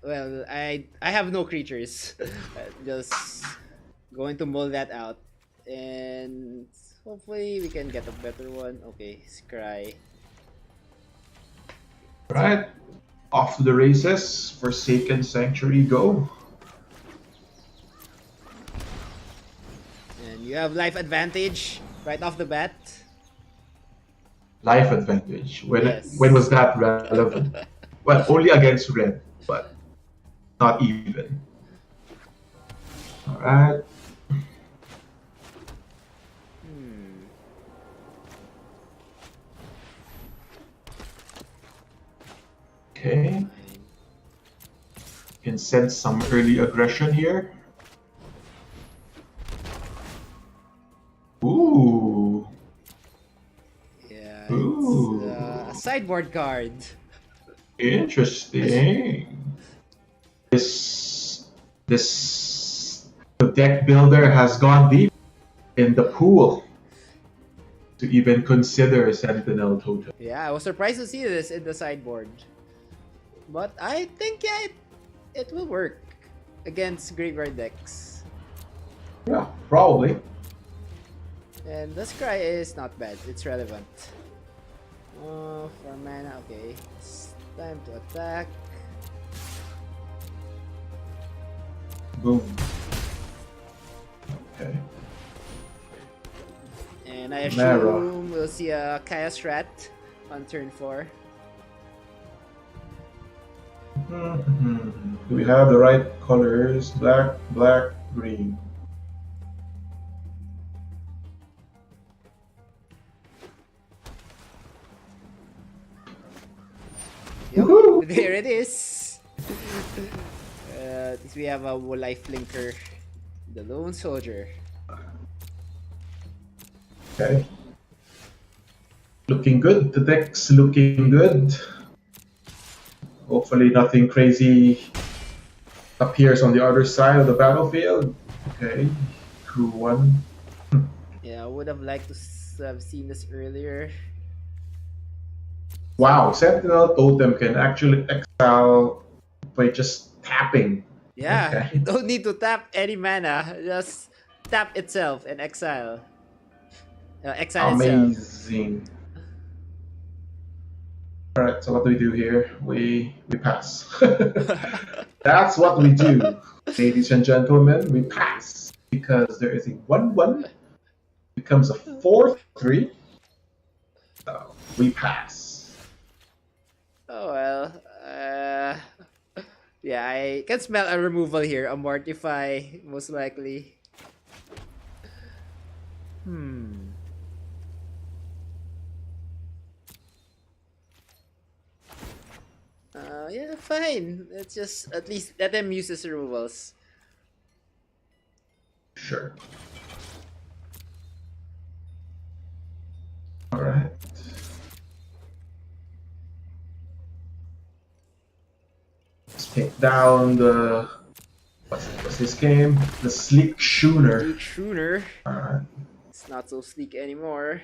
Well, I have no creatures. Just going to mull that out, and hopefully we can get a better one. Okay, Scry. Right. Off to the races. Forsaken Sanctuary, go. And you have life advantage right off the bat. Life advantage. Yes. When was that relevant? Well, only against red, but not even. Alright. Okay. Can sense some early aggression here. Ooh. Yeah, Ooh. it's a sideboard card. Interesting. The deck builder has gone deep in the pool to even consider Sentinel Totem. Yeah, I was surprised to see this in the sideboard. But I think, yeah, it will work against graveyard decks. Yeah, probably. And the Scry is not bad. It's relevant. For mana, okay. It's time to attack. Boom. Okay. And I Mara. assume we'll see a Chaos Rat on turn 4. Do we have the right colors? Black, black, green. Yep, Woohoo! there it is. We have a life linker, the Lone Soldier. Okay. Looking good. The deck's looking good. Hopefully nothing crazy appears on the other side of the battlefield. Okay. Crew 1. Yeah, would have liked to have seen this earlier. Wow, Sentinel Totem can actually exile by just tapping. Yeah, Okay. you don't need to tap any mana. Just tap itself and exile. Exile itself. Amazing. All right, so what do we do here? We pass. That's what we do, ladies and gentlemen. We pass because there is a 1/1 becomes a 4/3. So we pass. Oh well. Yeah, I can smell a removal here. A Mortify, most likely. Yeah, fine. Let's just at least let them use his removals. Sure. All right. Let's take down the what's this game? The Sleek Schooner. Sleek Schooner. All right. It's not so sleek anymore.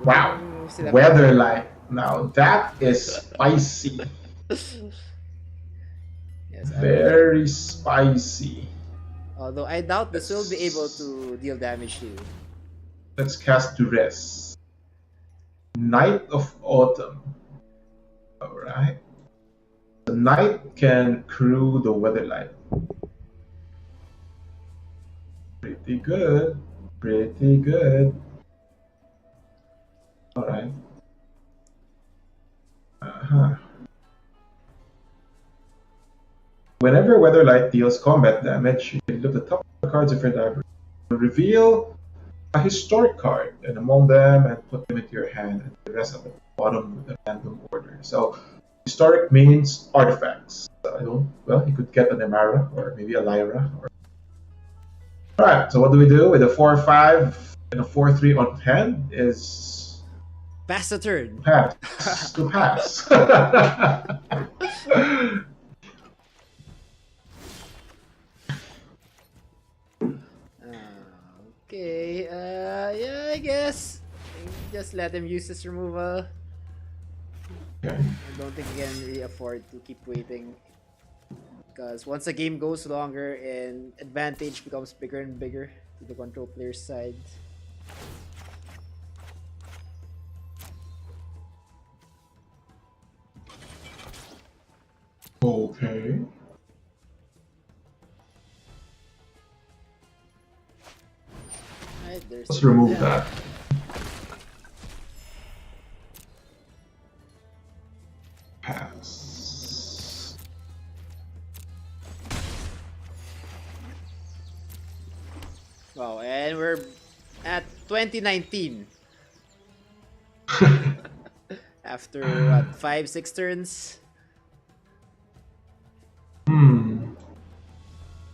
Wow. Weatherlight. Now that is spicy. Yes, Very spicy. although I doubt this will be able to deal damage to you. Let's cast Duress. Night of Autumn. Alright. The knight can crew the Weatherlight. Pretty good. Pretty good. Alright. Whenever Weatherlight deals combat damage, you can look at the top of the cards of your library. Reveal a historic card and among them and put them into your hand and the rest of the bottom with a random order. So historic means artifacts. So you could get an Emara or maybe a Lyra. Alright, so what do we do with a 4/5 and a 4/3 on hand is Pass the turn. pass. To pass. Okay, yeah, I guess. Just let him use his removal. Okay. I don't think he can really afford to keep waiting. Because once the game goes longer and advantage becomes bigger and bigger to the control player's side. Okay. Right, there's Let's remove that. Pass. Wow, and we're at 2019. After what, 5-6 turns?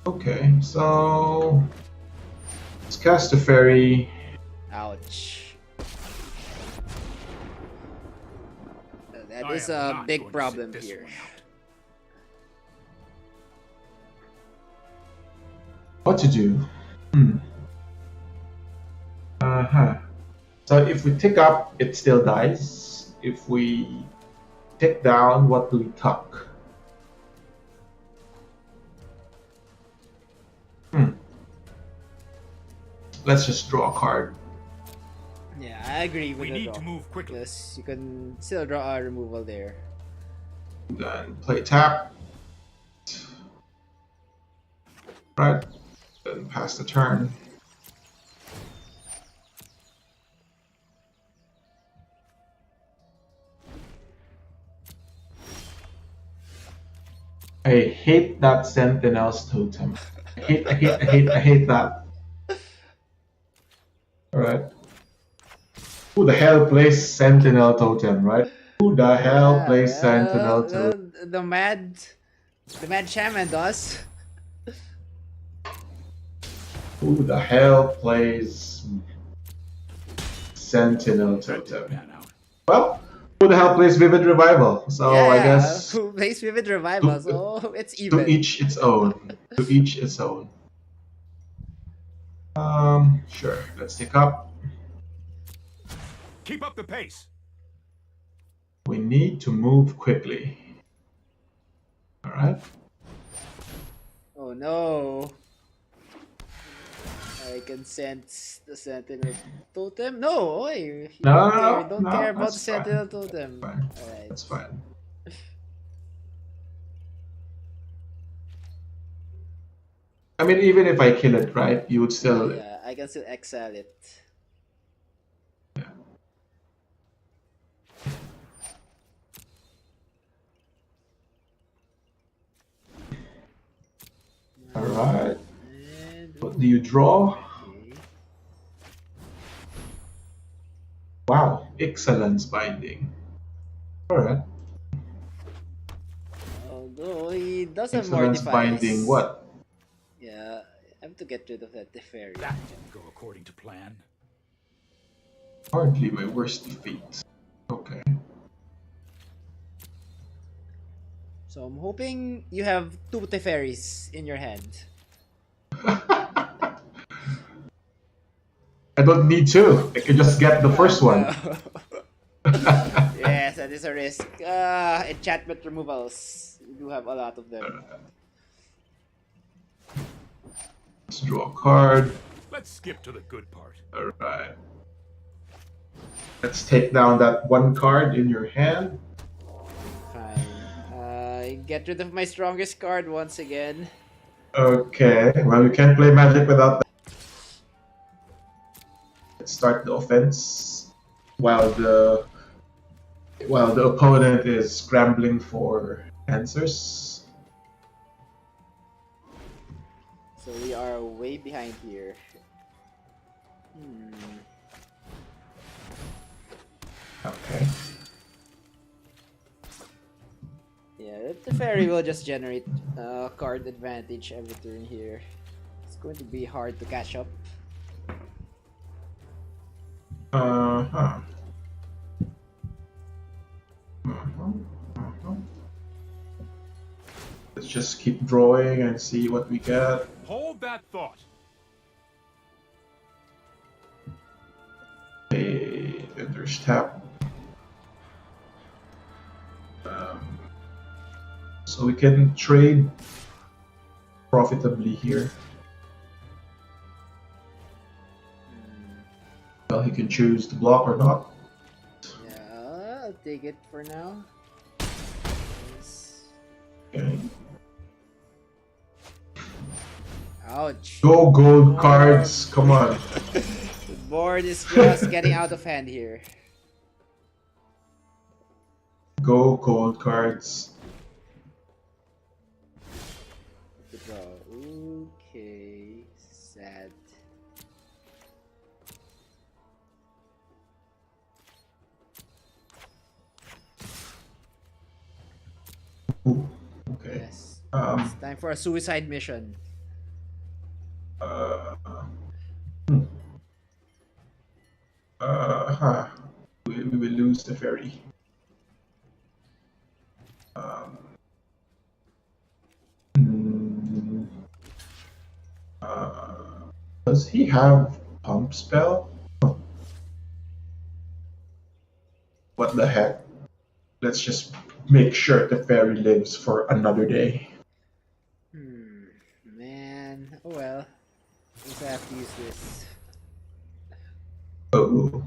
Okay, so let's cast a fairy. Ouch. That I is am a not big going to problem sit this here. one out. What to do? So if we tick up, it still dies. If we tick down, what do we tuck? Let's just draw a card. Yeah, I agree with We the need draw. to move quickly. Yes, you can still draw a removal there. Then play tap. Right. Then pass the turn. I hate that Sentinel's totem. I hate that. Alright. Who the hell plays Sentinel totem, right? Who the hell plays Sentinel totem? The mad shaman does. Who the hell plays Sentinel That didn't totem? pan out. Well, who the hell plays Vivid Revival? So I guess who plays Vivid Revival, so it's to even. each its own. To each its own. Sure. Let's take up. Keep up the pace. We need to move quickly. All right. Oh no. I can sense the sentinel totem. No, oy, you No, don't care. no, Don't no, care about the that's sentinel fine. totem. Fine. Alright. That's fine. I mean, even if I kill it, right, you would still. Yeah, I can still exile it. All right. And What do you draw? okay. Wow, excellence binding. All right. Although he doesn't Excellence binding. mortifies. What? Yeah, I have to get rid of that Teferi. That didn't go according to plan. Hardly my worst defeat. Okay. So I'm hoping you have 2 Teferis in your hand. I don't need to. I can just get the first one. Yes, that is a risk. Enchantment removals. We do have a lot of them. Let's draw a card. Let's skip to the good part. All right. Let's take down that one card in your hand. Fine. Get rid of my strongest card once again. Okay. Well, you can't play Magic without that. Let's start the offense while the opponent is scrambling for answers. So we are way behind here. Okay. Yeah, the Teferi will just generate card advantage every turn here. It's going to be hard to catch up. Uh-huh. Let's just keep drawing and see what we get. Hold that thought. Hey, then there's tap. So we can trade profitably here. Well, he can choose to block or not. Yeah, I'll take it for now. Yes. Okay. Ouch. Go gold cards, come on. The board is just getting out of hand here. Go gold cards. Good draw. Okay. Sad. Ooh, okay. Yes. It's time for a suicide mission. Uh, hmm. Huh. We will lose the ferry. Hmm. Does he have pump spell? Huh. What the heck? Let's just make sure the fairy lives for another day. Man. Oh well. I guess I have to use this. Oh,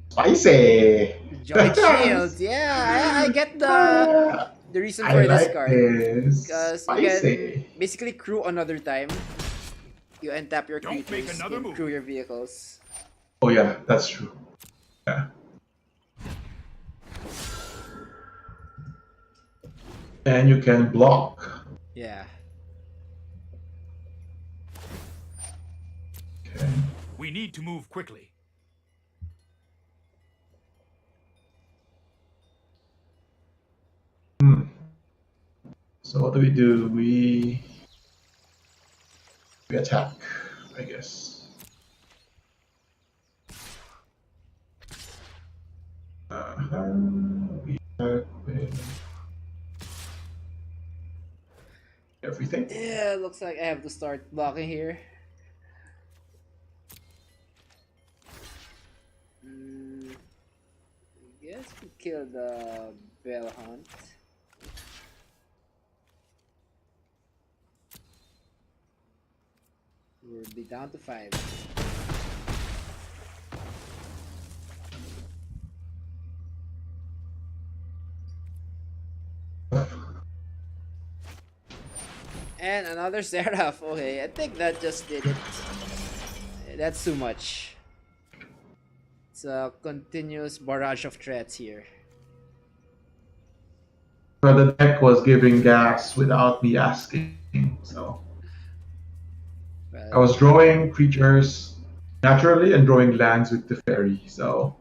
spicy! Joint Shield. Yeah, I get the reason for I this like card. this. Because you Spicy. can basically crew another time. You untap your Don't make creatures another and move. crew your vehicles. Oh yeah, that's true. Yeah. And you can block. Yeah. Okay. We need to move quickly. So what do? We attack, I guess. We attack with everything. Yeah, looks like I have to start blocking here. kill the bell hunt. We'll be down to 5. And another Seraph. Okay, I think that just did it. That's too much. It's a continuous barrage of threats here. But the deck was giving gas without me asking, so I Well, was drawing creatures naturally and drawing lands with the fairy. So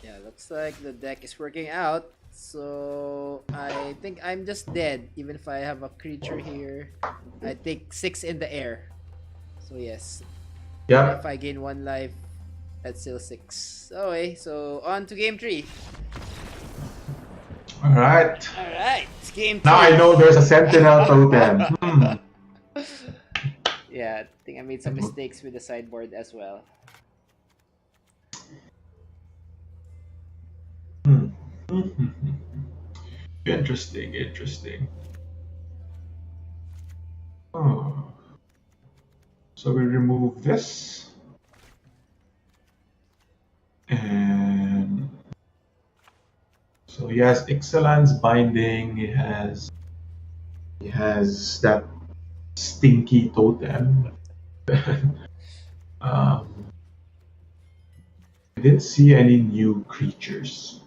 yeah, looks like the deck is working out. So I think I'm just dead. Even if I have a creature here, I take 6 in the air. So yes, yeah. if I gain 1 life, that's still 6. Okay, so on to game 3. All right. Alright, it's game 3. Now I know there's a sentinel totem. Yeah, I think I made some mistakes with the sideboard as well. Interesting, interesting. Oh. So we remove this. And so he has Ixalan's binding, he has that stinky totem. I didn't see any new creatures.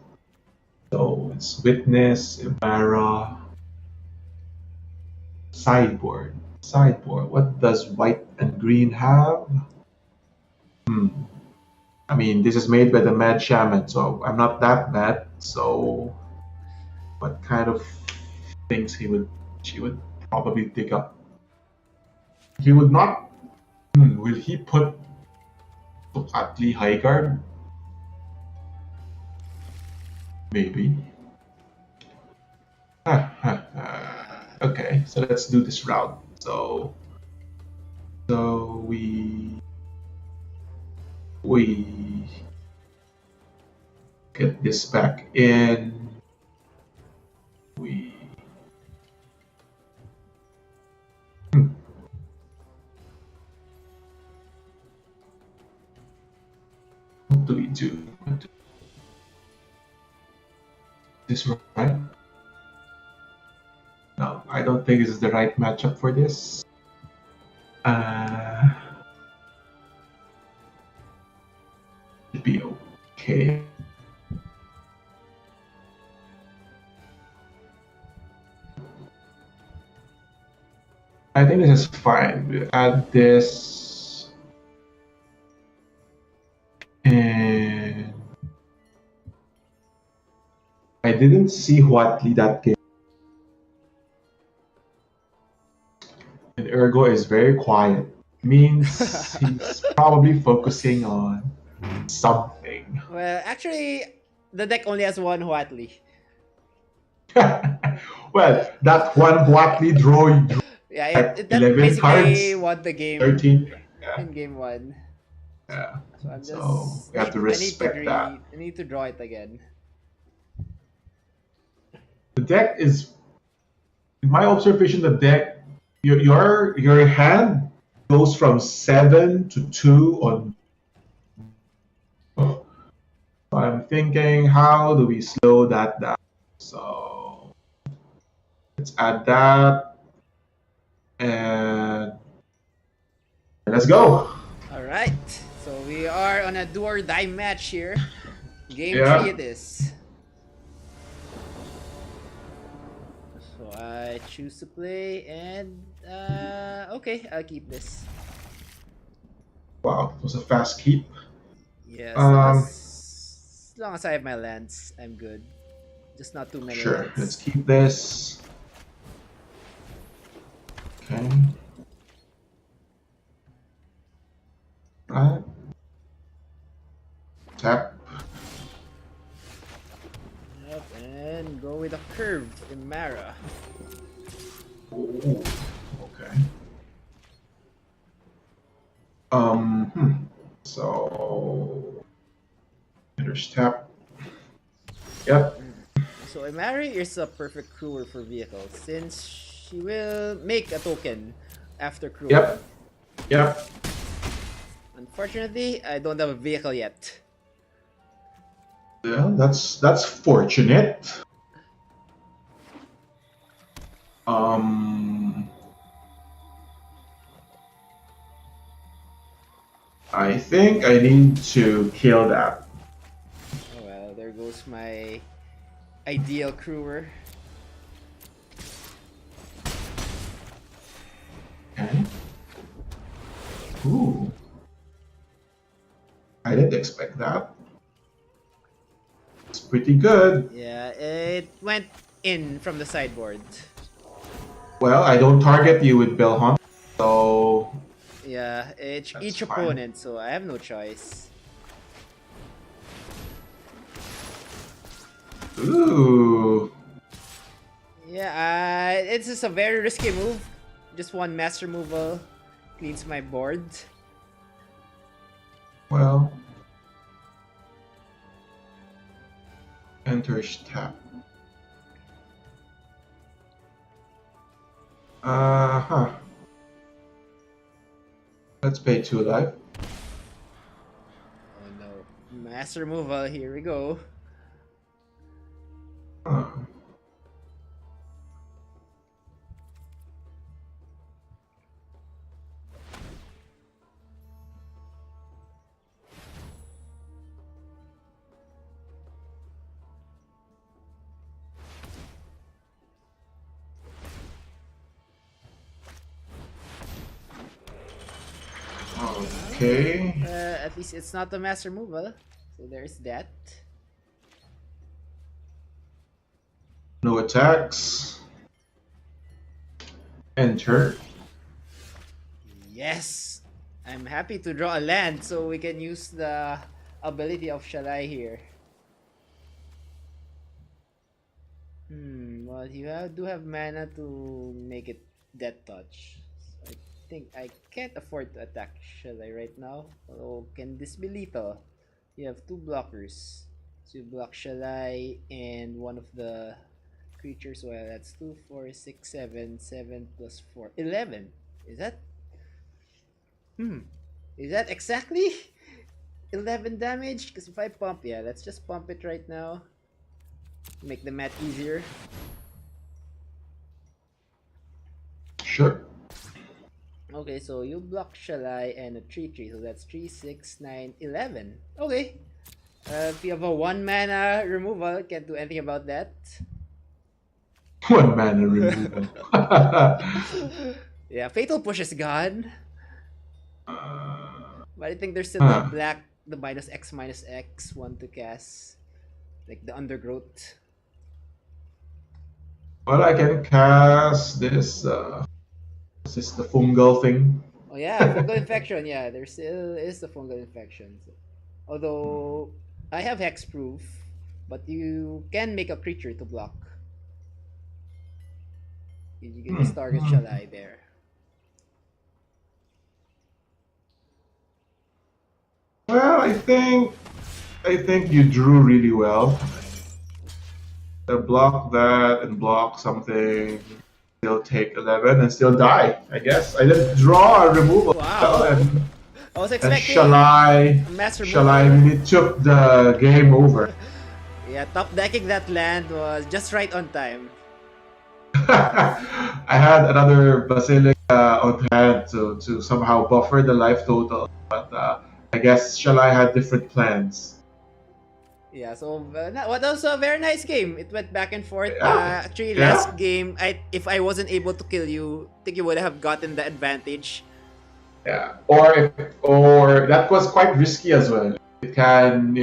So it's Witness, Ibarra, Sideboard. Sideboard. What does white and green have? I mean, this is made by the Mad Shaman, so I'm not that mad. So, what kind of things she would probably dig up? He would not. Will he put Atli High Guard? Maybe. Okay, so let's do this route. So we get this back in. We what do we do? This right? No, I don't think this is the right matchup for this. Should be okay. I think this is fine. We add this and I didn't see Huatli that game. And Ergo is very quiet. Means he's probably focusing on something. Well, actually, the deck only has 1 Huatli. Well, that one Huatli draw Yeah, that 11 basically cards, won the game 13. in game 1. Yeah. So I'm just. So we have to respect that. I need to draw it again. The deck is, in my observation, the deck, your hand goes from 7 to 2 on. So I'm thinking, how do we slow that down? So let's add that, and let's go. All right, so we are on a do or die match here. Game Yeah. 3 it is. So I choose to play, and okay, I'll keep this. Wow, it was a fast keep. Yeah, Um, as long as I have my lands, I'm good. Just not too many Sure, lands. let's keep this. Okay. Right. Tap. Yep, and go with a curve in Mara. Ooh, okay. So there's tap. Yep. So Imari is a perfect crewer for vehicles since she will make a token after crewing. Yep. Yep. Unfortunately, I don't have a vehicle yet. Yeah, that's fortunate. I think I need to kill that. Oh well, there goes my ideal crewer. Okay. Ooh. I didn't expect that. It's pretty good. Yeah, it went in from the sideboard. Well, I don't target you with Bell Hunt, so Yeah, that's each fine. opponent, so I have no choice. Ooh. Yeah, it's just a very risky move. Just one master removal cleans my board. Well. Enters tap. Uh-huh. Let's pay 2 life. Oh no. Master removal, here we go. Huh. Okay. At least it's not the master removal. So there's that. No attacks. Enter. Yes! I'm happy to draw a land so we can use the ability of Shalai here. Well, do have mana to make it Death Touch. So I think I can't afford to attack Shalai right now. Although, can this be lethal? You have 2 blockers. So you block Shalai and one of the creatures. Well, that's 2, 4, 6, 7. 7 plus 4. 11. Is that? Is that exactly 11 damage? Because if I pump, yeah, let's just pump it right now. Make the math easier. Sure. Okay, so you block Shalai and a 3-3, so that's 3, 6, 9, 11. Okay. If you have a 1 mana removal, can't do anything about that. 1 mana removal. Yeah, Fatal Push is gone. But I think there's still the black, the -X one to cast. Like the Undergrowth. Well, I can cast this. This is the fungal thing. Oh yeah, fungal infection. Yeah, there still is the fungal infection. Although I have hexproof, but you can make a creature to block. You can just target Shalai there. Well, I think you drew really well. Block that and block something. Still take 11 and still die. I guess I didn't draw a removal. Wow. And I was expecting master Shalai really took the game over. Yeah, top decking that land was just right on time. I had another Basilica on hand to somehow buffer the life total, but I guess Shalai had different plans. Yeah, so what was a very nice game. It went back and forth. Yeah. Actually, last game, if I wasn't able to kill you, I think you would have gotten the advantage. Yeah, or that was quite risky as well. It can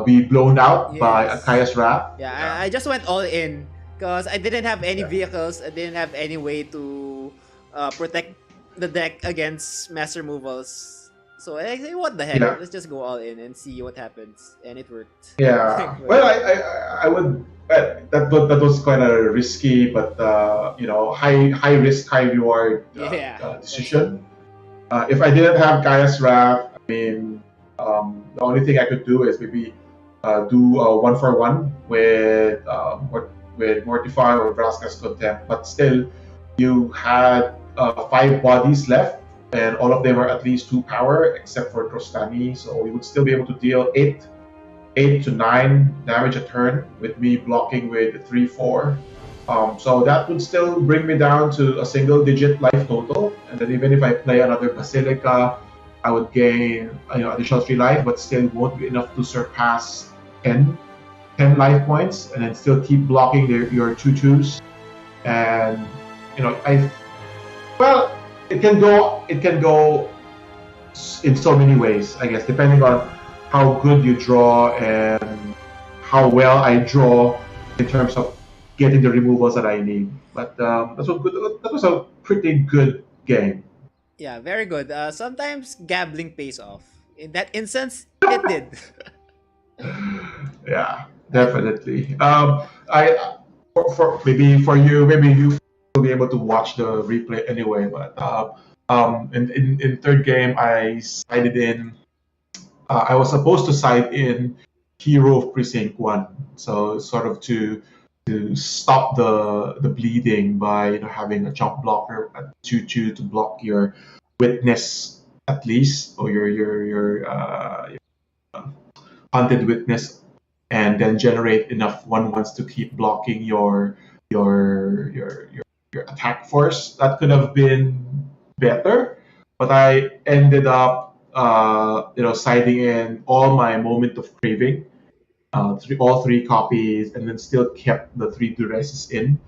be blown out by Akaya's Wrath. Yeah, I just went all in because I didn't have any vehicles. I didn't have any way to protect the deck against master removals. So I say, what the heck? Let's just go all in and see what happens, and it worked. Yeah. Well, I would. That was quite a risky, but high risk, high reward decision. If I didn't have Gaia's Wrath, I mean, the only thing I could do is maybe do a 1-for-1 with Mortify or Vraska's Contempt, but still you had 5 bodies left, and all of them are at least 2 power, except for Trostani. So you would still be able to deal 8 to 9 damage a turn with me blocking with 3-4. So that would still bring me down to a single digit life total. And then even if I play another Basilica, I would gain additional 3 life, but still won't be enough to surpass 10, 10 life points, and then still keep blocking your 2/2s. And it can go in so many ways, I guess, depending on how good you draw and how well I draw in terms of getting the removals that I need. But that was a pretty good game. Yeah, very good. Sometimes gambling pays off. In that instance, it did. Yeah, definitely. I for maybe for you, maybe you will be able to watch the replay anyway. But in third game, I sided in. I was supposed to side in Hero of Precinct One, so sort of to stop the bleeding by having a jump blocker at 2/2 to block your witness at least, or your hunted witness, and then generate enough 1/1s to keep blocking your your your, your attack force. That could have been better, but I ended up siding in all my Moment of Craving, all 3 copies, and then still kept the 3 duresses in,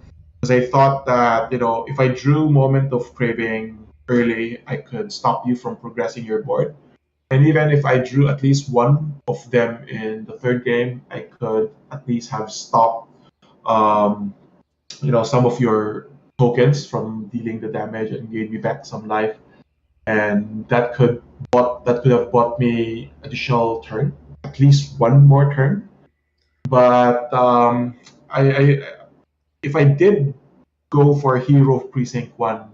because I thought that if I drew Moment of Craving early, I could stop you from progressing your board. And even if I drew at least one of them in the third game, I could at least have stopped, um, some of your tokens from dealing the damage and gave me back some life. And that could have bought me additional turn, at least one more turn. But I if I did go for Hero of Precinct One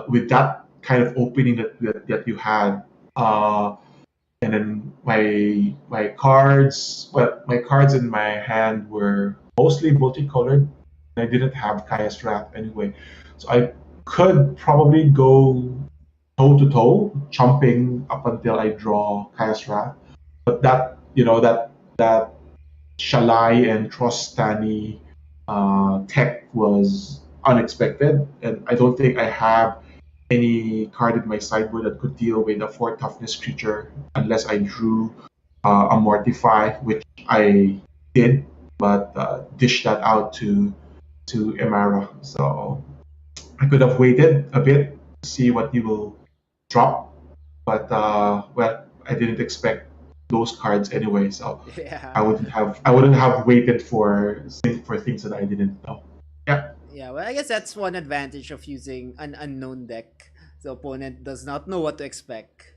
with that kind of opening that you had. And then my cards in my hand were mostly multicolored. I didn't have Kaya's Wrath anyway, so I could probably go toe to toe, jumping up until I draw Kaya's Wrath. But that Shalai and Trostani tech was unexpected, and I don't think I have any card in my sideboard that could deal with a 4 toughness creature unless I drew a Mortify, which I did, but dished that out to Emara. So I could have waited a bit to see what you will drop, but I didn't expect those cards anyway, so Yeah. I wouldn't have waited for things that I didn't know. Yeah, Yeah, well, I guess that's one advantage of using an unknown deck. The opponent does not know what to expect.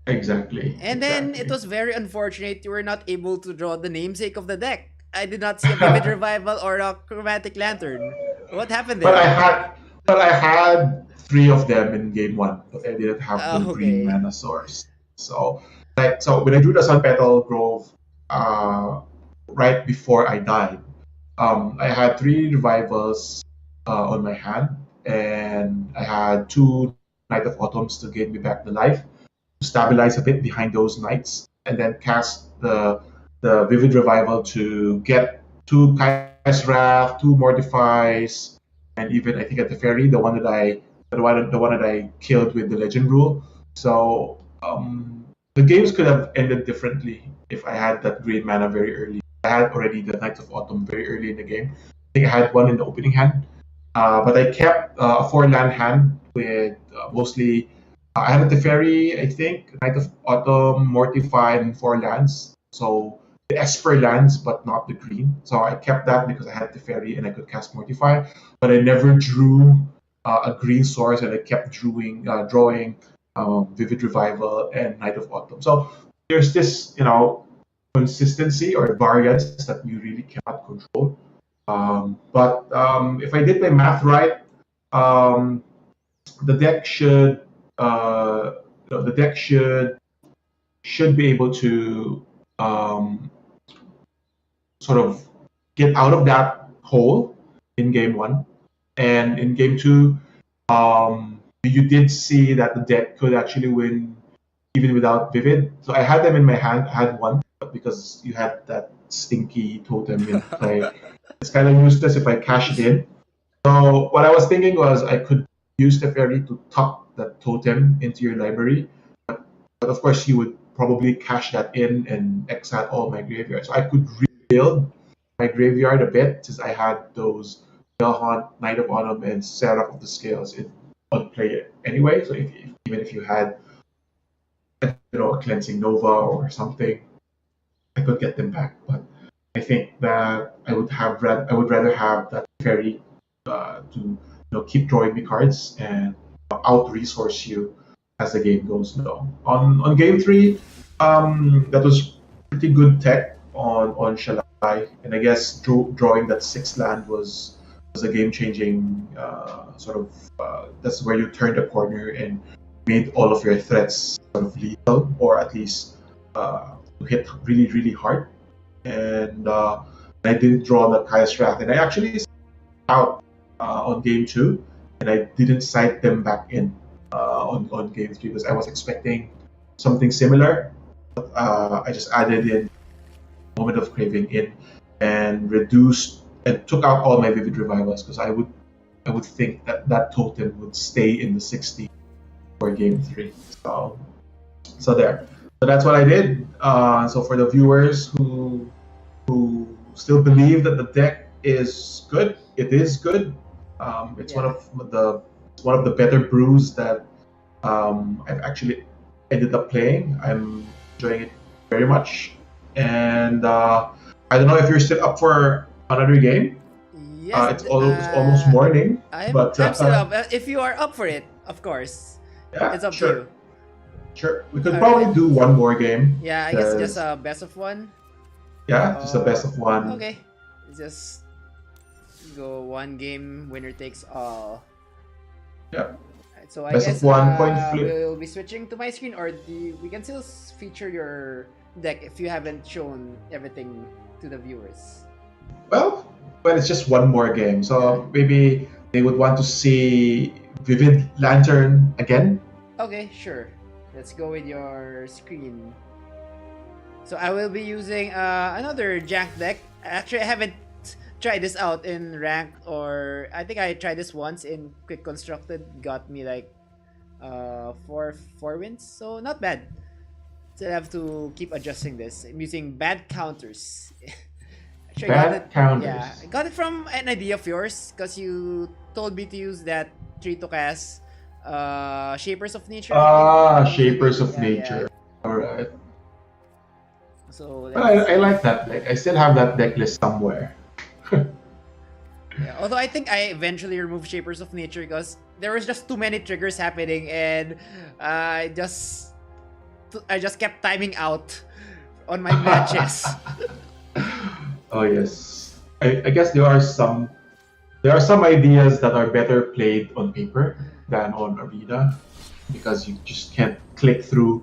exactly, And then it exactly. was very unfortunate you were not able to draw the namesake of the deck. I did not see a Vivid Revival or a Chromatic Lantern. What happened But I there? had but I had 3 of them in game one, but I didn't have the green Okay. mana source. So when I drew the Sun Petal Grove uh, right before I died, I had 3 revivals on my hand, and I had 2 Night of Autumns to give me back the life, to stabilize a bit behind those knights, and then cast the Vivid Revival to get 2 Kai's Wrath, 2 Mortifies, and even I think at the ferry, the one that I killed with the Legend Rule. So the games could have ended differently if I had that green mana very early. I had already the Knights of Autumn very early in the game. I think I had one in the opening hand, but I kept a 4 land hand with mostly. I had the Teferi, I think, Knight of Autumn, Mortify, and 4 lands. So the Esper lands, but not the green. So I kept that because I had the Teferi and I could cast Mortify, but I never drew a green source, and I kept drawing Vivid Revival and Night of Autumn. So there's this, consistency or variance that you really cannot control. But if I did my math right, um, the deck should the deck should be able to um, sort of get out of that hole in game one. And in game two, you did see that the deck could actually win even without Vivid. So I had them in my hand. I had one, but because you had that stinky totem in play, it's kind of useless if I cash it in. So what I was thinking was I could use the fairy to top that totem into your library, but of course you would probably cash that in and exile all my graveyard. So I could rebuild my graveyard a bit since I had those Bellhaunt, Knight of Autumn, and Seraph of the Scales on play anyway. So even if you had a cleansing Nova or something, I could get them back. But I think that I would rather have that fairy to keep drawing me cards and out resource you as the game goes low. On game three, that was pretty good tech on Shalai, and I guess drawing that 6 land was a game changing sort of. That's where you turned the corner and made all of your threats sort of lethal, or at least hit really really hard. And I didn't draw the Kaya's Wrath, and I actually out on game two, and I didn't cite them back in on game three because I was expecting something similar. But, I just added in Moment of Craving in and reduced and took out all my Vivid Revivals because I would think that totem would stay in the 60 for game three. So there. So that's what I did. So for the viewers who still believe that the deck is good, it is good. It's one of the better brews that I've actually ended up playing. I'm enjoying it very much, and I don't know if you're still up for another game. Yes, it's almost morning. I'm still up. If you are up for it, of course. Yeah, It's up sure. to you. Sure, we could probably do one more game. Yeah, I guess just a best of one. Yeah, just a best of one. Okay, just go one game, winner takes all. Yeah. Right, so I Best guess of one, coin flip. we'll be switching to my screen, or we can still feature your deck if you haven't shown everything to the viewers. Well, it's just one more game, so maybe they would want to see Vivid Lantern again. Okay, sure. Let's go with your screen. So I will be using another Jank deck. Actually, I haven't tried this out in ranked, or I think I tried this once in Quick Constructed. Got me like four wins, so not bad. So I have to keep adjusting this. I'm using bad counters. Actually, Bad counters. Yeah, I got it from an idea of yours because you told me to use that tree to cast Shapers of Nature. Shapers of Yeah, Nature. yeah. Alright. So Well, I like that deck. I still have that deck list somewhere. yeah, although I think I eventually removed Shapers of Nature because there was just too many triggers happening, and I just kept timing out on my matches. Oh yes. I guess there are some ideas that are better played on paper than on Arena because you just can't click through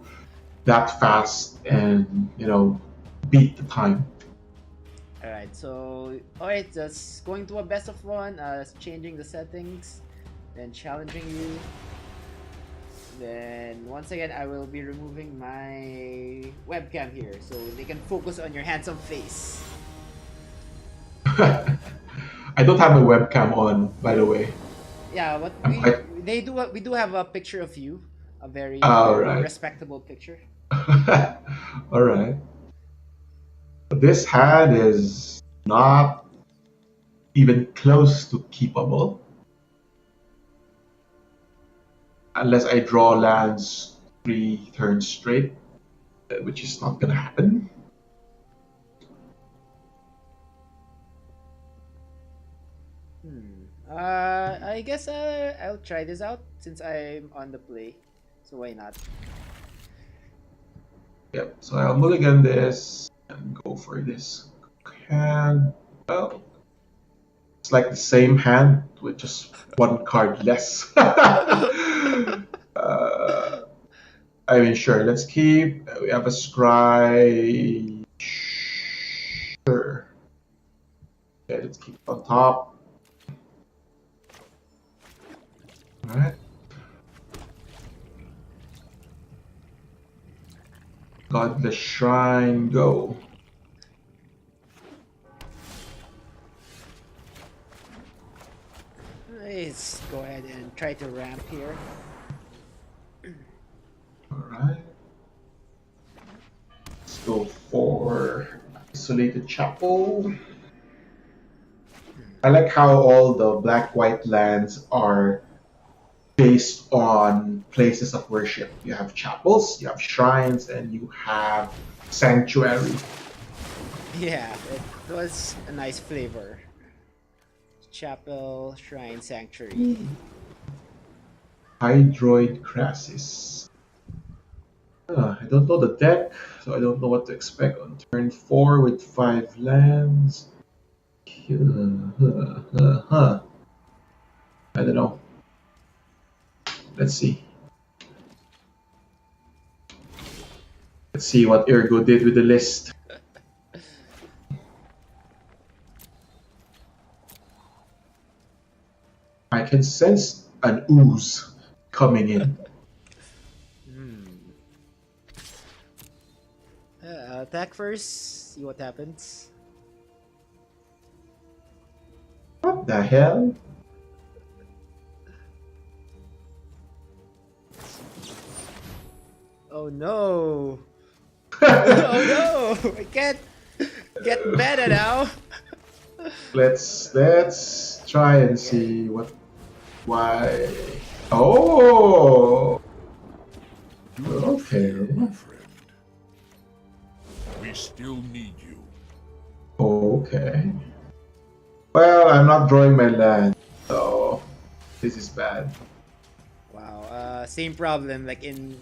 that fast and beat the time. Alright, so just going to a best of one, changing the settings, then challenging you. Then once again I will be removing my webcam here so they can focus on your handsome face. I don't have a webcam on, by the way. Yeah, but we do have a picture of you, a very right. respectable picture. All right. This hand is not even close to keepable. Unless I draw lands 3 turns straight, which is not gonna happen. I guess I'll try this out since I'm on the play, so why not? Yep, so I'll mulligan this and go for this hand. Well, it's like the same hand with just one card less. I mean, sure, let's keep. We have a scry. Sure. Okay, let's keep it on top. Alright. Godless Shrine, go. Let's go ahead and try to ramp here. Alright. Let's go for Isolated Chapel. I like how all the black-white lands are based on places of worship. You have chapels, you have shrines, and you have sanctuary. Yeah, it was a nice flavor. Chapel, shrine, sanctuary. Hydroid Crassus. I don't know the deck, so I don't know what to expect on turn 4 with 5 lands. I don't know. Let's see. Let's see what Ergo did with the list. I can sense an ooze coming in. Attack first, see what happens. What the hell? Oh no! Oh no! I can't get better now. Let's try and see why. Oh, okay. My friend. We still need you. Okay. Well, I'm not drawing my land, so this is bad. Wow, same problem like in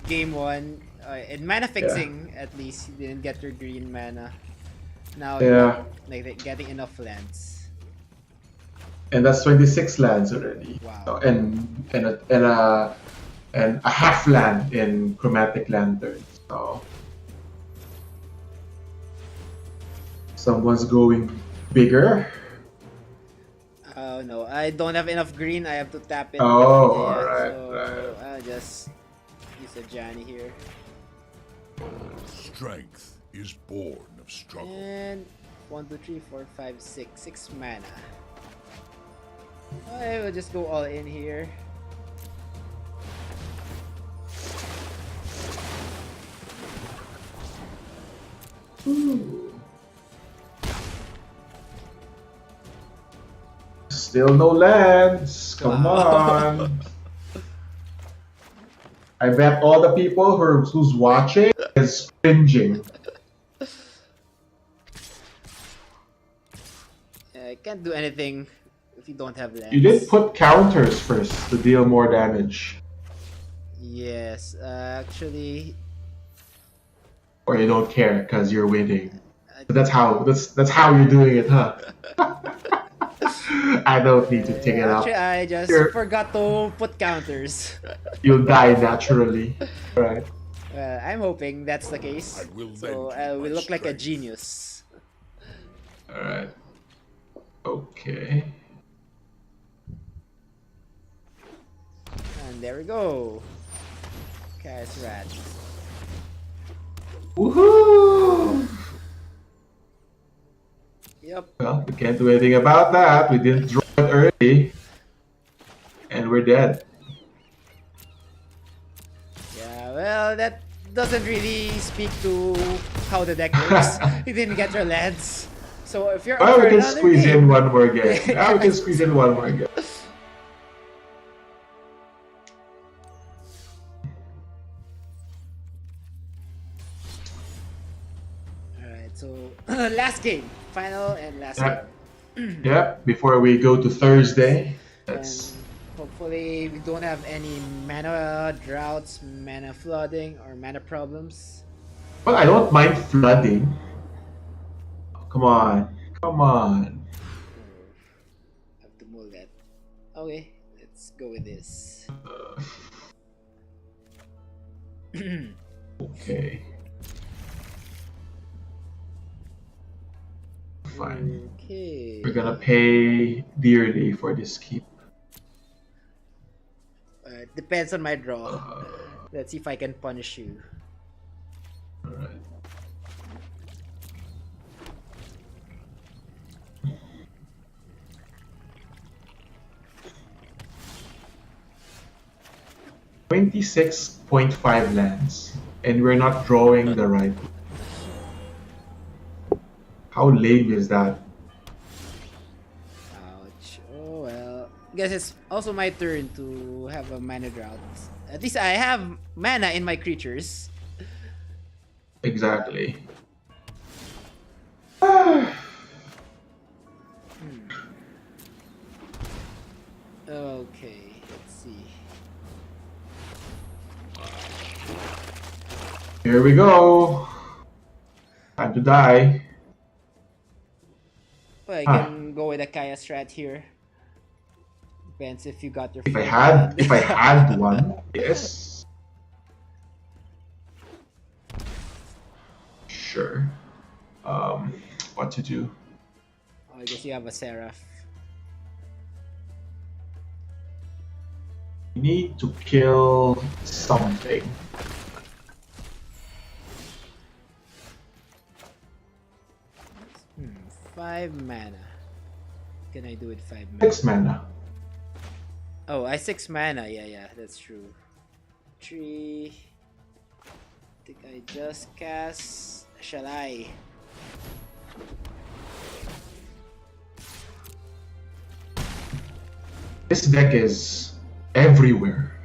game 1. In mana fixing, at least you didn't get your green mana. Now you're Yeah, not, like, getting enough lands. and that's 26 lands already. Wow. So, and a half land in Chromatic Lantern. So someone's going bigger. Oh no, I don't have enough green. I have to tap it. Oh, Yeah, alright, so right. I'll just use a Johnny here. Strength is born of struggle. And 1, 2, 3, 4, 5, 6. 6 mana. I will just go all in here. Still no lands. Come Wow. on. I bet all the people who's watching is cringing. I can't do anything if you don't have lands. You did put counters first to deal more damage. Yes, actually, Or you don't care because you're winning. That's how you're doing it, huh? I don't need to take it up. actually, I just forgot to put counters. You'll die naturally. Right. I'm hoping that's the case. I will So lend you we my look like a strength. genius. Alright. Okay. And there we go. Chaos Rat. Woohoo! Yep. Well, we can't do anything about that. We didn't draw it early. And we're dead. Yeah, well, that doesn't really speak to how the deck works. You didn't get your lands. So if you're up Well, for we can another squeeze game, in one more game. Yeah, we can squeeze in one more game. Alright, so last game. Final and last Yeah. game. Yeah, before we go to Thursday. That's And hopefully we don't have any mana droughts, mana flooding, or mana problems. well, I don't mind flooding. Come on. Come on. Have to mull that. Okay, let's go with this. Okay. fine. Okay. We're gonna pay dearly for this keep. Depends on my draw. Uh, Let's see if I can punish you. Alright. $26.5 lands, and we're not drawing the right. How lame is that? Ouch. Oh well. Guess it's also my turn to have a mana drought. At least I have mana in my creatures. Exactly. Okay, let's see. Here we go. Time to die. Well, I can go with a Kaya strat here. Depends if you got your. If I full had, hand. if I had one, yes. Sure. What to do? Oh, I guess you have a Seraph. You need to kill something. Hmm, 5 mana. Can I do it 5 mana? 6 mana. Oh, I 6 mana. Yeah, that's true. 3. I think I just cast. Shall I? This deck is everywhere.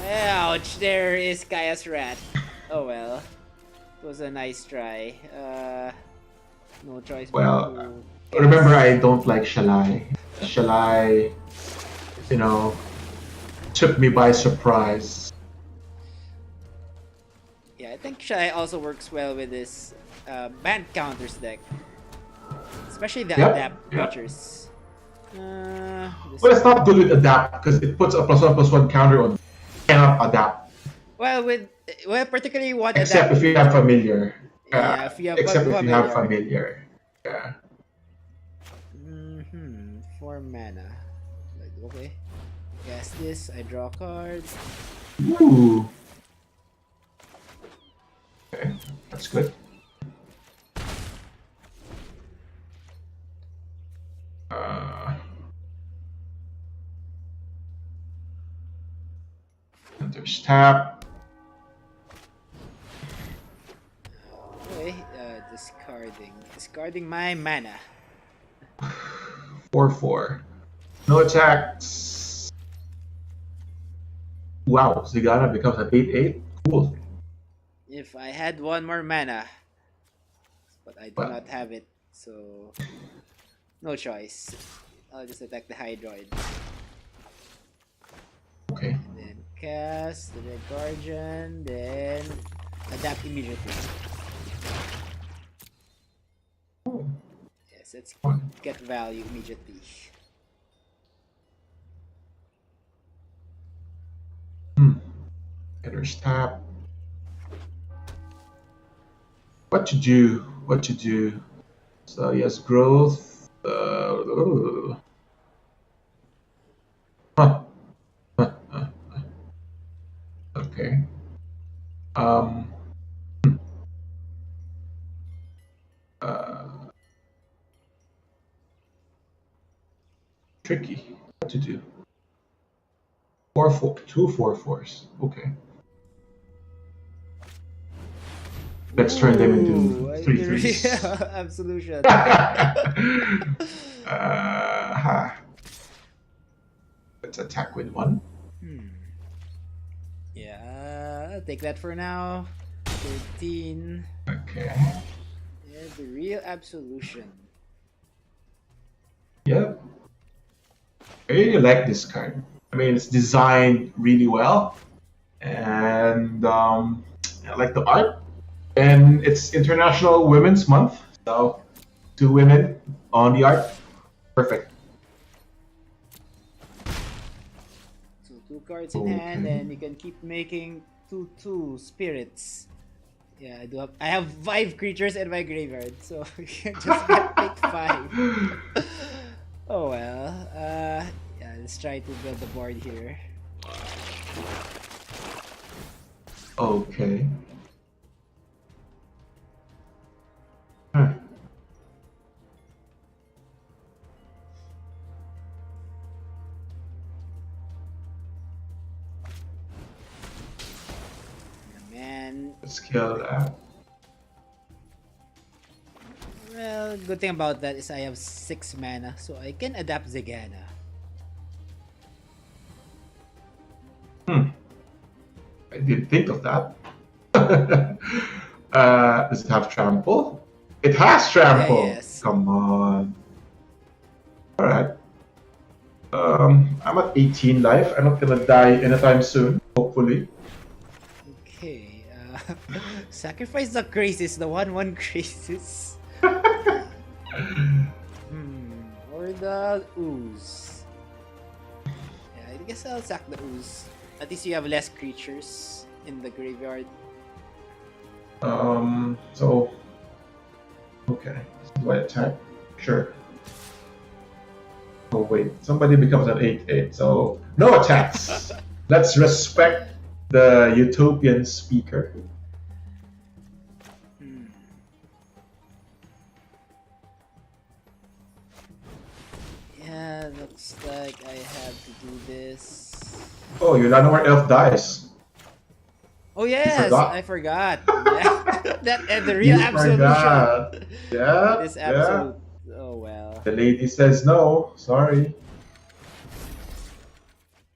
Ouch! There is Kaya's rat. Oh well. It was a nice try. No choice but Well, to cast. remember, I don't like Shalai. Shalai, you know, took me by surprise. Yeah, I think Shai also works well with this band counters deck. Especially the Yep, adapt yep. creatures. But it's not good with adapt because it puts a +1/+1 counter on. Cannot adapt. Well, particularly one Except adapt if you have creature. familiar. Yeah, if you have except if you have familiar. familiar. Yeah. 4 mana. Like, okay. Cast this. I draw a card. Ooh. Okay, that's good. And there's tap. Okay, discarding my mana. 4/4. No attacks. Wow, Zigana becomes an 8/8. Cool. If I had one more mana, but I do Well. not have it, so no choice. I'll just attack the Hydroid. Okay. And then cast the Red Guardian, then adapt immediately. Oh, Yes, let's fun. get value immediately. There's tap. What to do? What to do? So yes, growth. Huh. Okay. Um. Tricky. What to do? 4/4. 2 4/4s. Okay. Let's turn them into 3/3s. Absolution. Let's attack with 1. Yeah, I'll take that for now. 13. Okay. Yeah, the real absolution. Yep. I really like this card. I mean, it's designed really well, and I like the art. And it's International Women's Month, so 2 women on the art. Perfect. So 2 cards in hand, and you can keep making 2/2 spirits. Yeah, I do have. I have 5 creatures in my graveyard, so you can just get pick 5. Oh well. Yeah. Let's try to build the board here. Okay. Huh. Man. Let's kill that. Well, good thing about that is I have 6 mana, so I can adapt Zegana. I didn't think of that. Does it have trample? It has trample. Yeah, yes. Come on. All right. I'm at 18 life. I'm not gonna die anytime soon. Hopefully. Okay. Sacrifice the Crisis, the 1/1 Crisis. Or the Ooze. Yeah, I guess I'll sack the Ooze. At least you have less creatures in the graveyard. So. Okay. Do I attack? Sure. Oh wait, somebody becomes an 8/8, so no attacks. Let's respect the utopian speaker. Yeah, looks like I have to do this. Oh, you land where elf dies. Oh yes, forgot. I forgot. Yeah. That and the real You absolution. forgot. Yeah. This Yeah. absolute. Oh well. The lady says no. Sorry.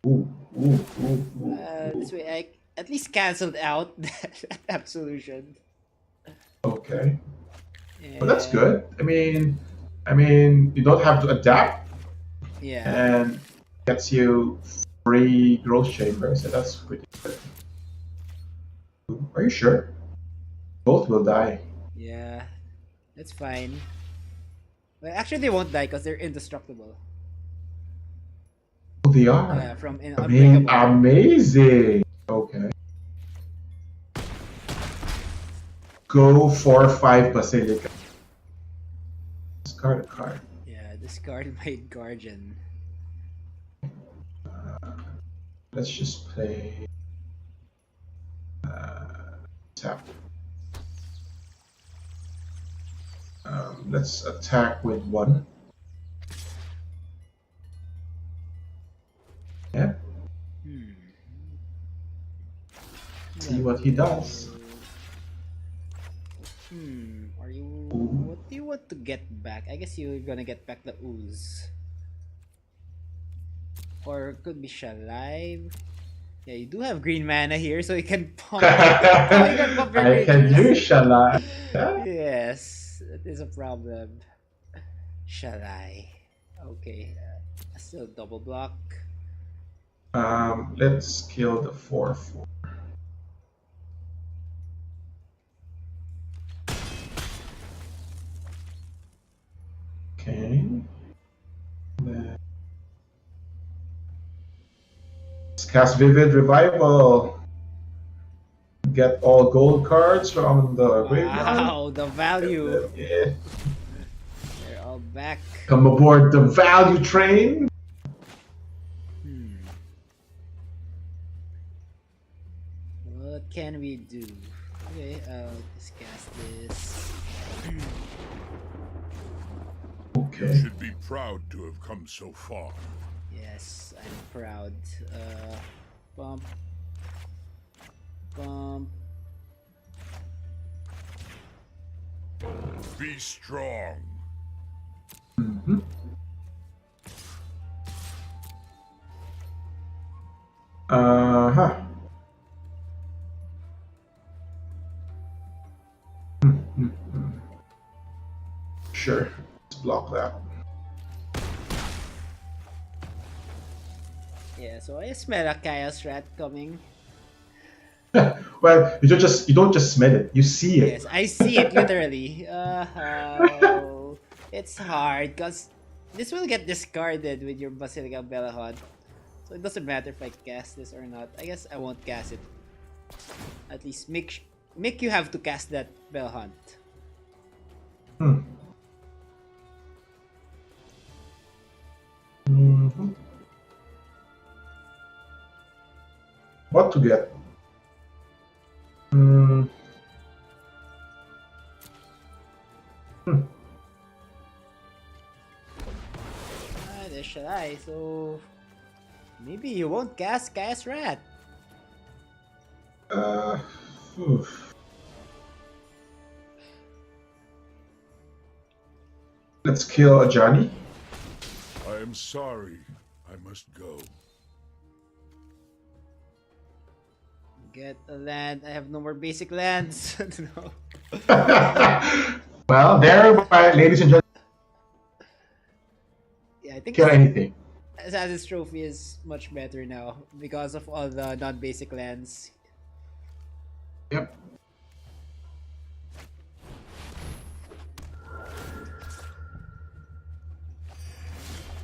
Ooh, ooh, ooh, ooh. This way I at least cancelled out that absolution. Okay. And, Well, that's good. I mean, you don't have to adapt, Yeah. and gets you free growth chambers, so that's pretty good. Are you sure? Both will die. Yeah. That's fine. Well, actually, they won't die because they're indestructible. Oh, they are. Yeah, from I mean, unbreakable. amazing. Okay. Go 4/5 Basilica. Discard a card. Yeah, discard my Guardian. Let's just play. Tap. Let's attack with 1. Yeah. See what he does. Are you? Ooh. What do you want to get back? I guess you're gonna get back the Ooze. Or it could be Shalive. Yeah, you do have green mana here, so you can pump. You can pump your I can creatures. use Shala. Yeah. Yes, that is a problem. Shall I? Okay, still double block. Let's kill the 4/4. Okay. Let's cast Vivid Revival. Get all gold cards from the graveyard. Wow, the value. Yeah. They're all back. Come aboard the value train. What can we do? Okay, I'll just cast this. You Okay. should be proud to have come so far. Yes, I'm proud. Bump. Bump. Be strong. Mhm. Uh-huh. Sure. Let's block that. Yeah, so I smell a chaos rat coming. Well, you don't just smell it, you see it. Yes, I see it literally. It's hard because this will get discarded with your Basilica Belahod. So it doesn't matter if I cast this or not. I guess I won't cast it. At least make make you have to cast that Bell Hunt. Hmm. Mhm. What to get? Hmm. Hmm. There shall I. So maybe you won't cast Chaos Rat. Uh, phew. Let's kill a Johnny. I am sorry. I must go. Get a land. I have no more basic lands. No. Well, there, ladies and gentlemen, Yeah, I think kill anything. Assassin's Trophy is much better now because of all the non-basic lands. Yep.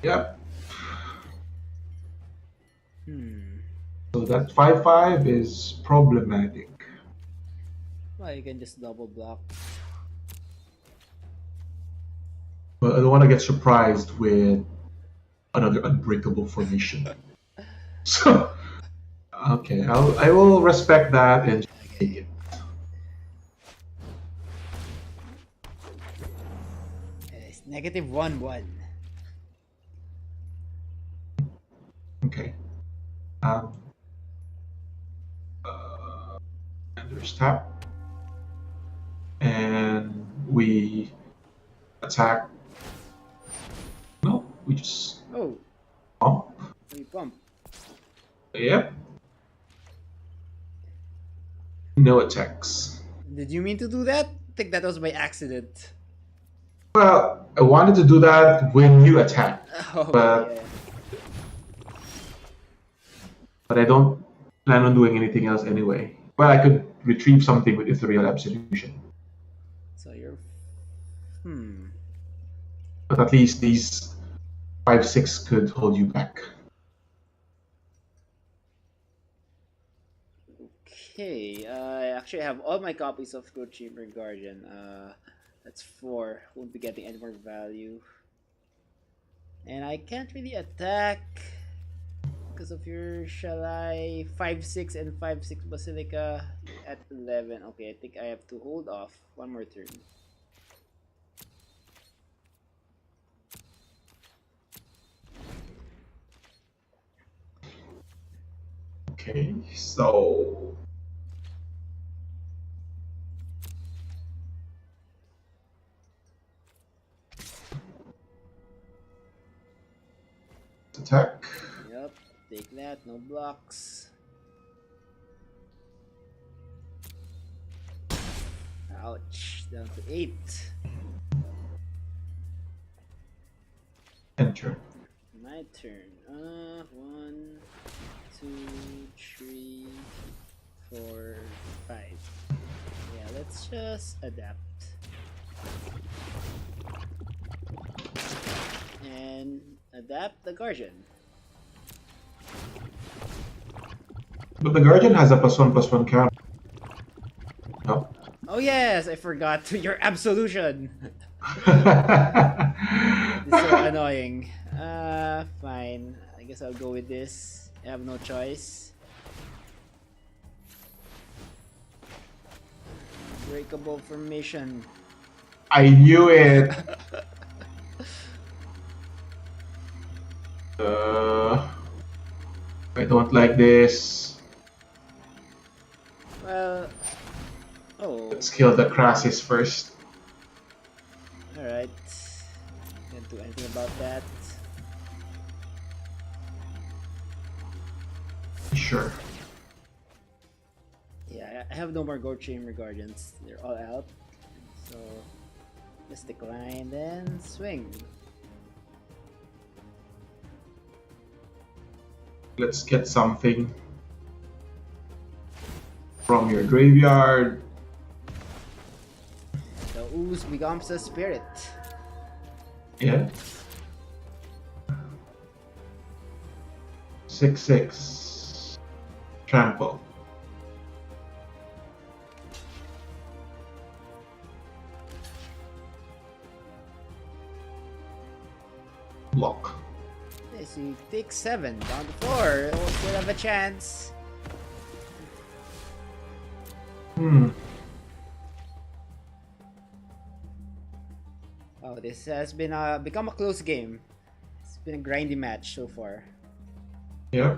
Yep. So that 5/5 is problematic. Well, you can just double block. But I don't want to get surprised with another unbreakable formation. So, okay, I will respect that and take it. It's -1/1. Okay. Um, Ender's tap. And we attack. No, we just Oh, pump. we pump. Yep. No attacks. Did you mean to do that? I think that was by accident. Well, I wanted to do that when you attack, Oh, but yeah. but I don't plan on doing anything else anyway. Well, I could retrieve something with Ethereal Absolution, So you're. but at least these 5/6 could hold you back. Okay, I actually have all my copies of Good Chamber Guardian. That's 4. Won't be getting any more value. And I can't really attack because of your shall I 5/6 and 5/6 Basilica at 11. Okay, I think I have to hold off one more turn. Okay, so attack. Yep, take that, no blocks. Ouch, down to 8. Enter. My turn. 1, 2, 3, 4, 5. Yeah, let's just adapt. And adapt the Guardian. But the Guardian has a +1/+1 counter. No. Oh yes, I forgot your absolution. It's so annoying. Fine. I guess I'll go with this. I have no choice. Breakable formation. I knew it. I don't like this. Well, oh, Let's kill the Crassus first. alright. Can't do anything about that. Sure. Yeah, I have no more Gold Chamber Guardians. They're all out. So, just decline, then swing. Let's get something from your graveyard. The ooze becomes a spirit. Yeah. 6/6. Trample. block. Okay, so you take 7 down to 4. Oh, still have a chance. Oh, this has been become a close game. It's been a grindy match so far. Yeah.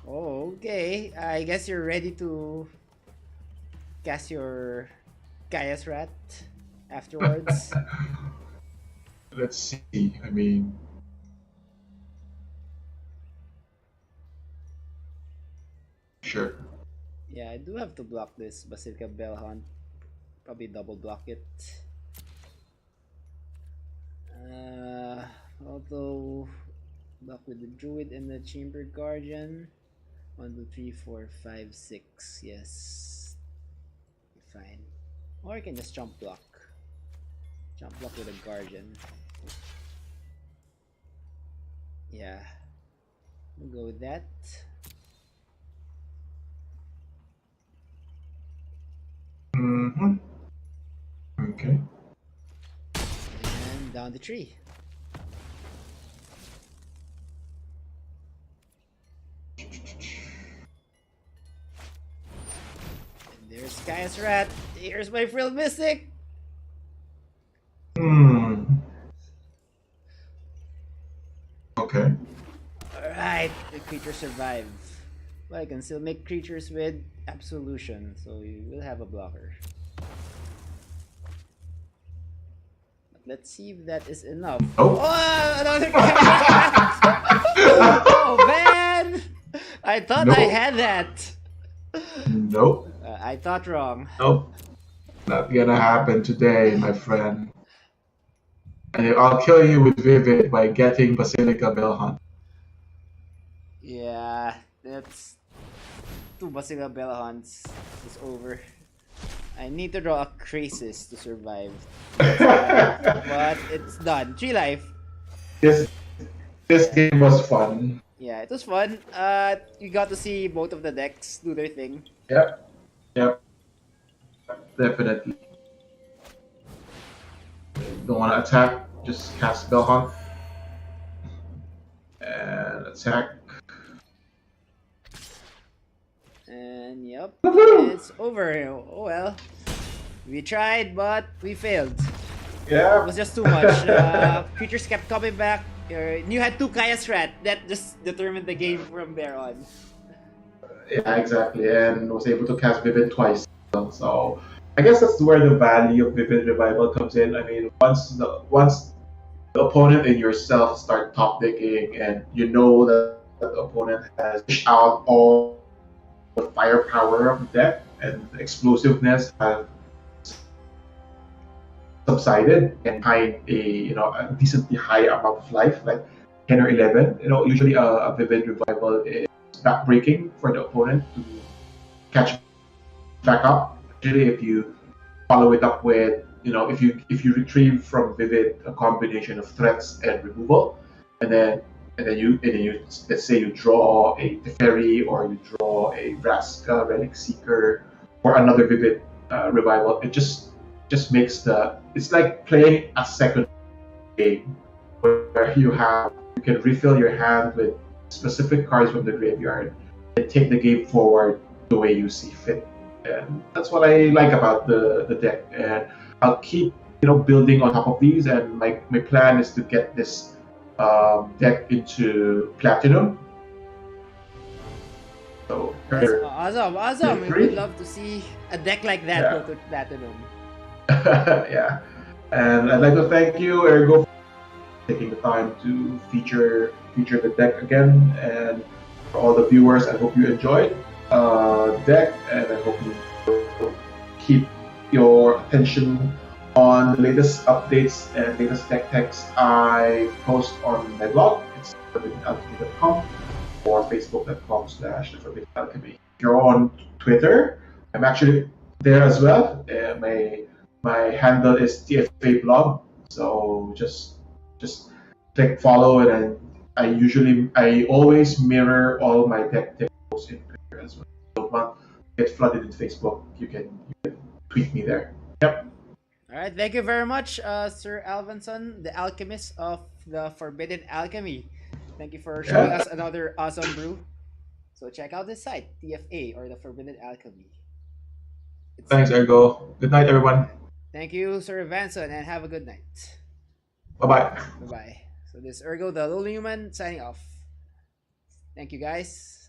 Oh, okay. I guess you're ready to cast your Gaia's Rat afterwards. Let's see. I mean, sure. Yeah, I do have to block this Basilica Bell Hunt. Probably double block it. Although block with the Druid and the Chamber Guardian. 1, 2, 3, 4, 5, 6. Yes. Fine. Or I can just jump block. Jump block with a Guardian. Yeah. We'll go with that. Mm-hmm. Okay. And down the tree. And there's Gaia's Rat. Here's my Frill Mystic. Okay. Alright, the creature survive. Well, I can still make creatures with Absolution, so you will have a blocker. But let's see if that is enough. Oh. Oh, another Oh man! I thought I Nope. had that. Nope. I thought wrong. Nope. Not gonna happen today, my friend. And I'll kill you with Vivid by getting Basilica Bell Hunt. Yeah, that's 2 Basilica Bella Hunts. It's over. I need to draw a Crisis to survive. But it's done. 3 life. This game was fun. Yeah, it was fun. You got to see both of the decks do their thing. Yep. Yep. Definitely. Don't want to attack, just cast Bell Hunt. And attack. And yep, Woohoo! it's over. Oh well. We tried, but we failed. It Yeah. was just too much. Creatures kept coming back. You had 2 Kaya's Rat. That just determined the game from there on. Yeah, exactly. And was able to cast Vivid twice. So I guess that's where the value of Vivid Revival comes in. I mean, once the opponent and yourself start top decking, and you know that the opponent has pushed out all the firepower of the deck and the explosiveness have subsided and find a decently high amount of life, like 10 or 11. Usually a Vivid Revival is backbreaking for the opponent to catch back up. Usually, if you follow it up with, if you retrieve from Vivid a combination of threats and removal, and then you let's say you draw a Teferi or you draw a Vraska Relic Seeker or another Vivid Revival, it just makes it's like playing a second game where you can refill your hand with specific cards from the graveyard and take the game forward the way you see fit. And that's what I like about the deck. And I'll keep building on top of these. And my plan is to get this deck into Platinum. So That's awesome. We Three? would love to see a deck like that Yeah. go to Platinum. yeah. And I'd like to thank you, Ergo, for taking the time to feature the deck again. And for all the viewers, I hope you enjoyed deck, and I hope you will keep your attention on the latest updates and latest deck techs I post on my blog. It's forbiddenalchemy.com or facebook.com/theforbiddenalchemy. If you're on Twitter, I'm actually there as well. My handle is TFA blog, so just click follow, and then I always mirror all my deck posts in Twitter as well. If you don't want to get flooded in Facebook, you can tweet me there. Yep. All right. Thank you very much, Sir Alvinson, the alchemist of the Forbidden Alchemy. Thank you for showing Yeah. us another awesome brew. So check out this site, TFA or the Forbidden Alchemy. It's Thanks, Ergo. Good night, everyone. Thank you, Sir Vanson, and have a good night. Bye bye. Bye bye. So this is Ergo, the Lowly Human, signing off. Thank you, guys.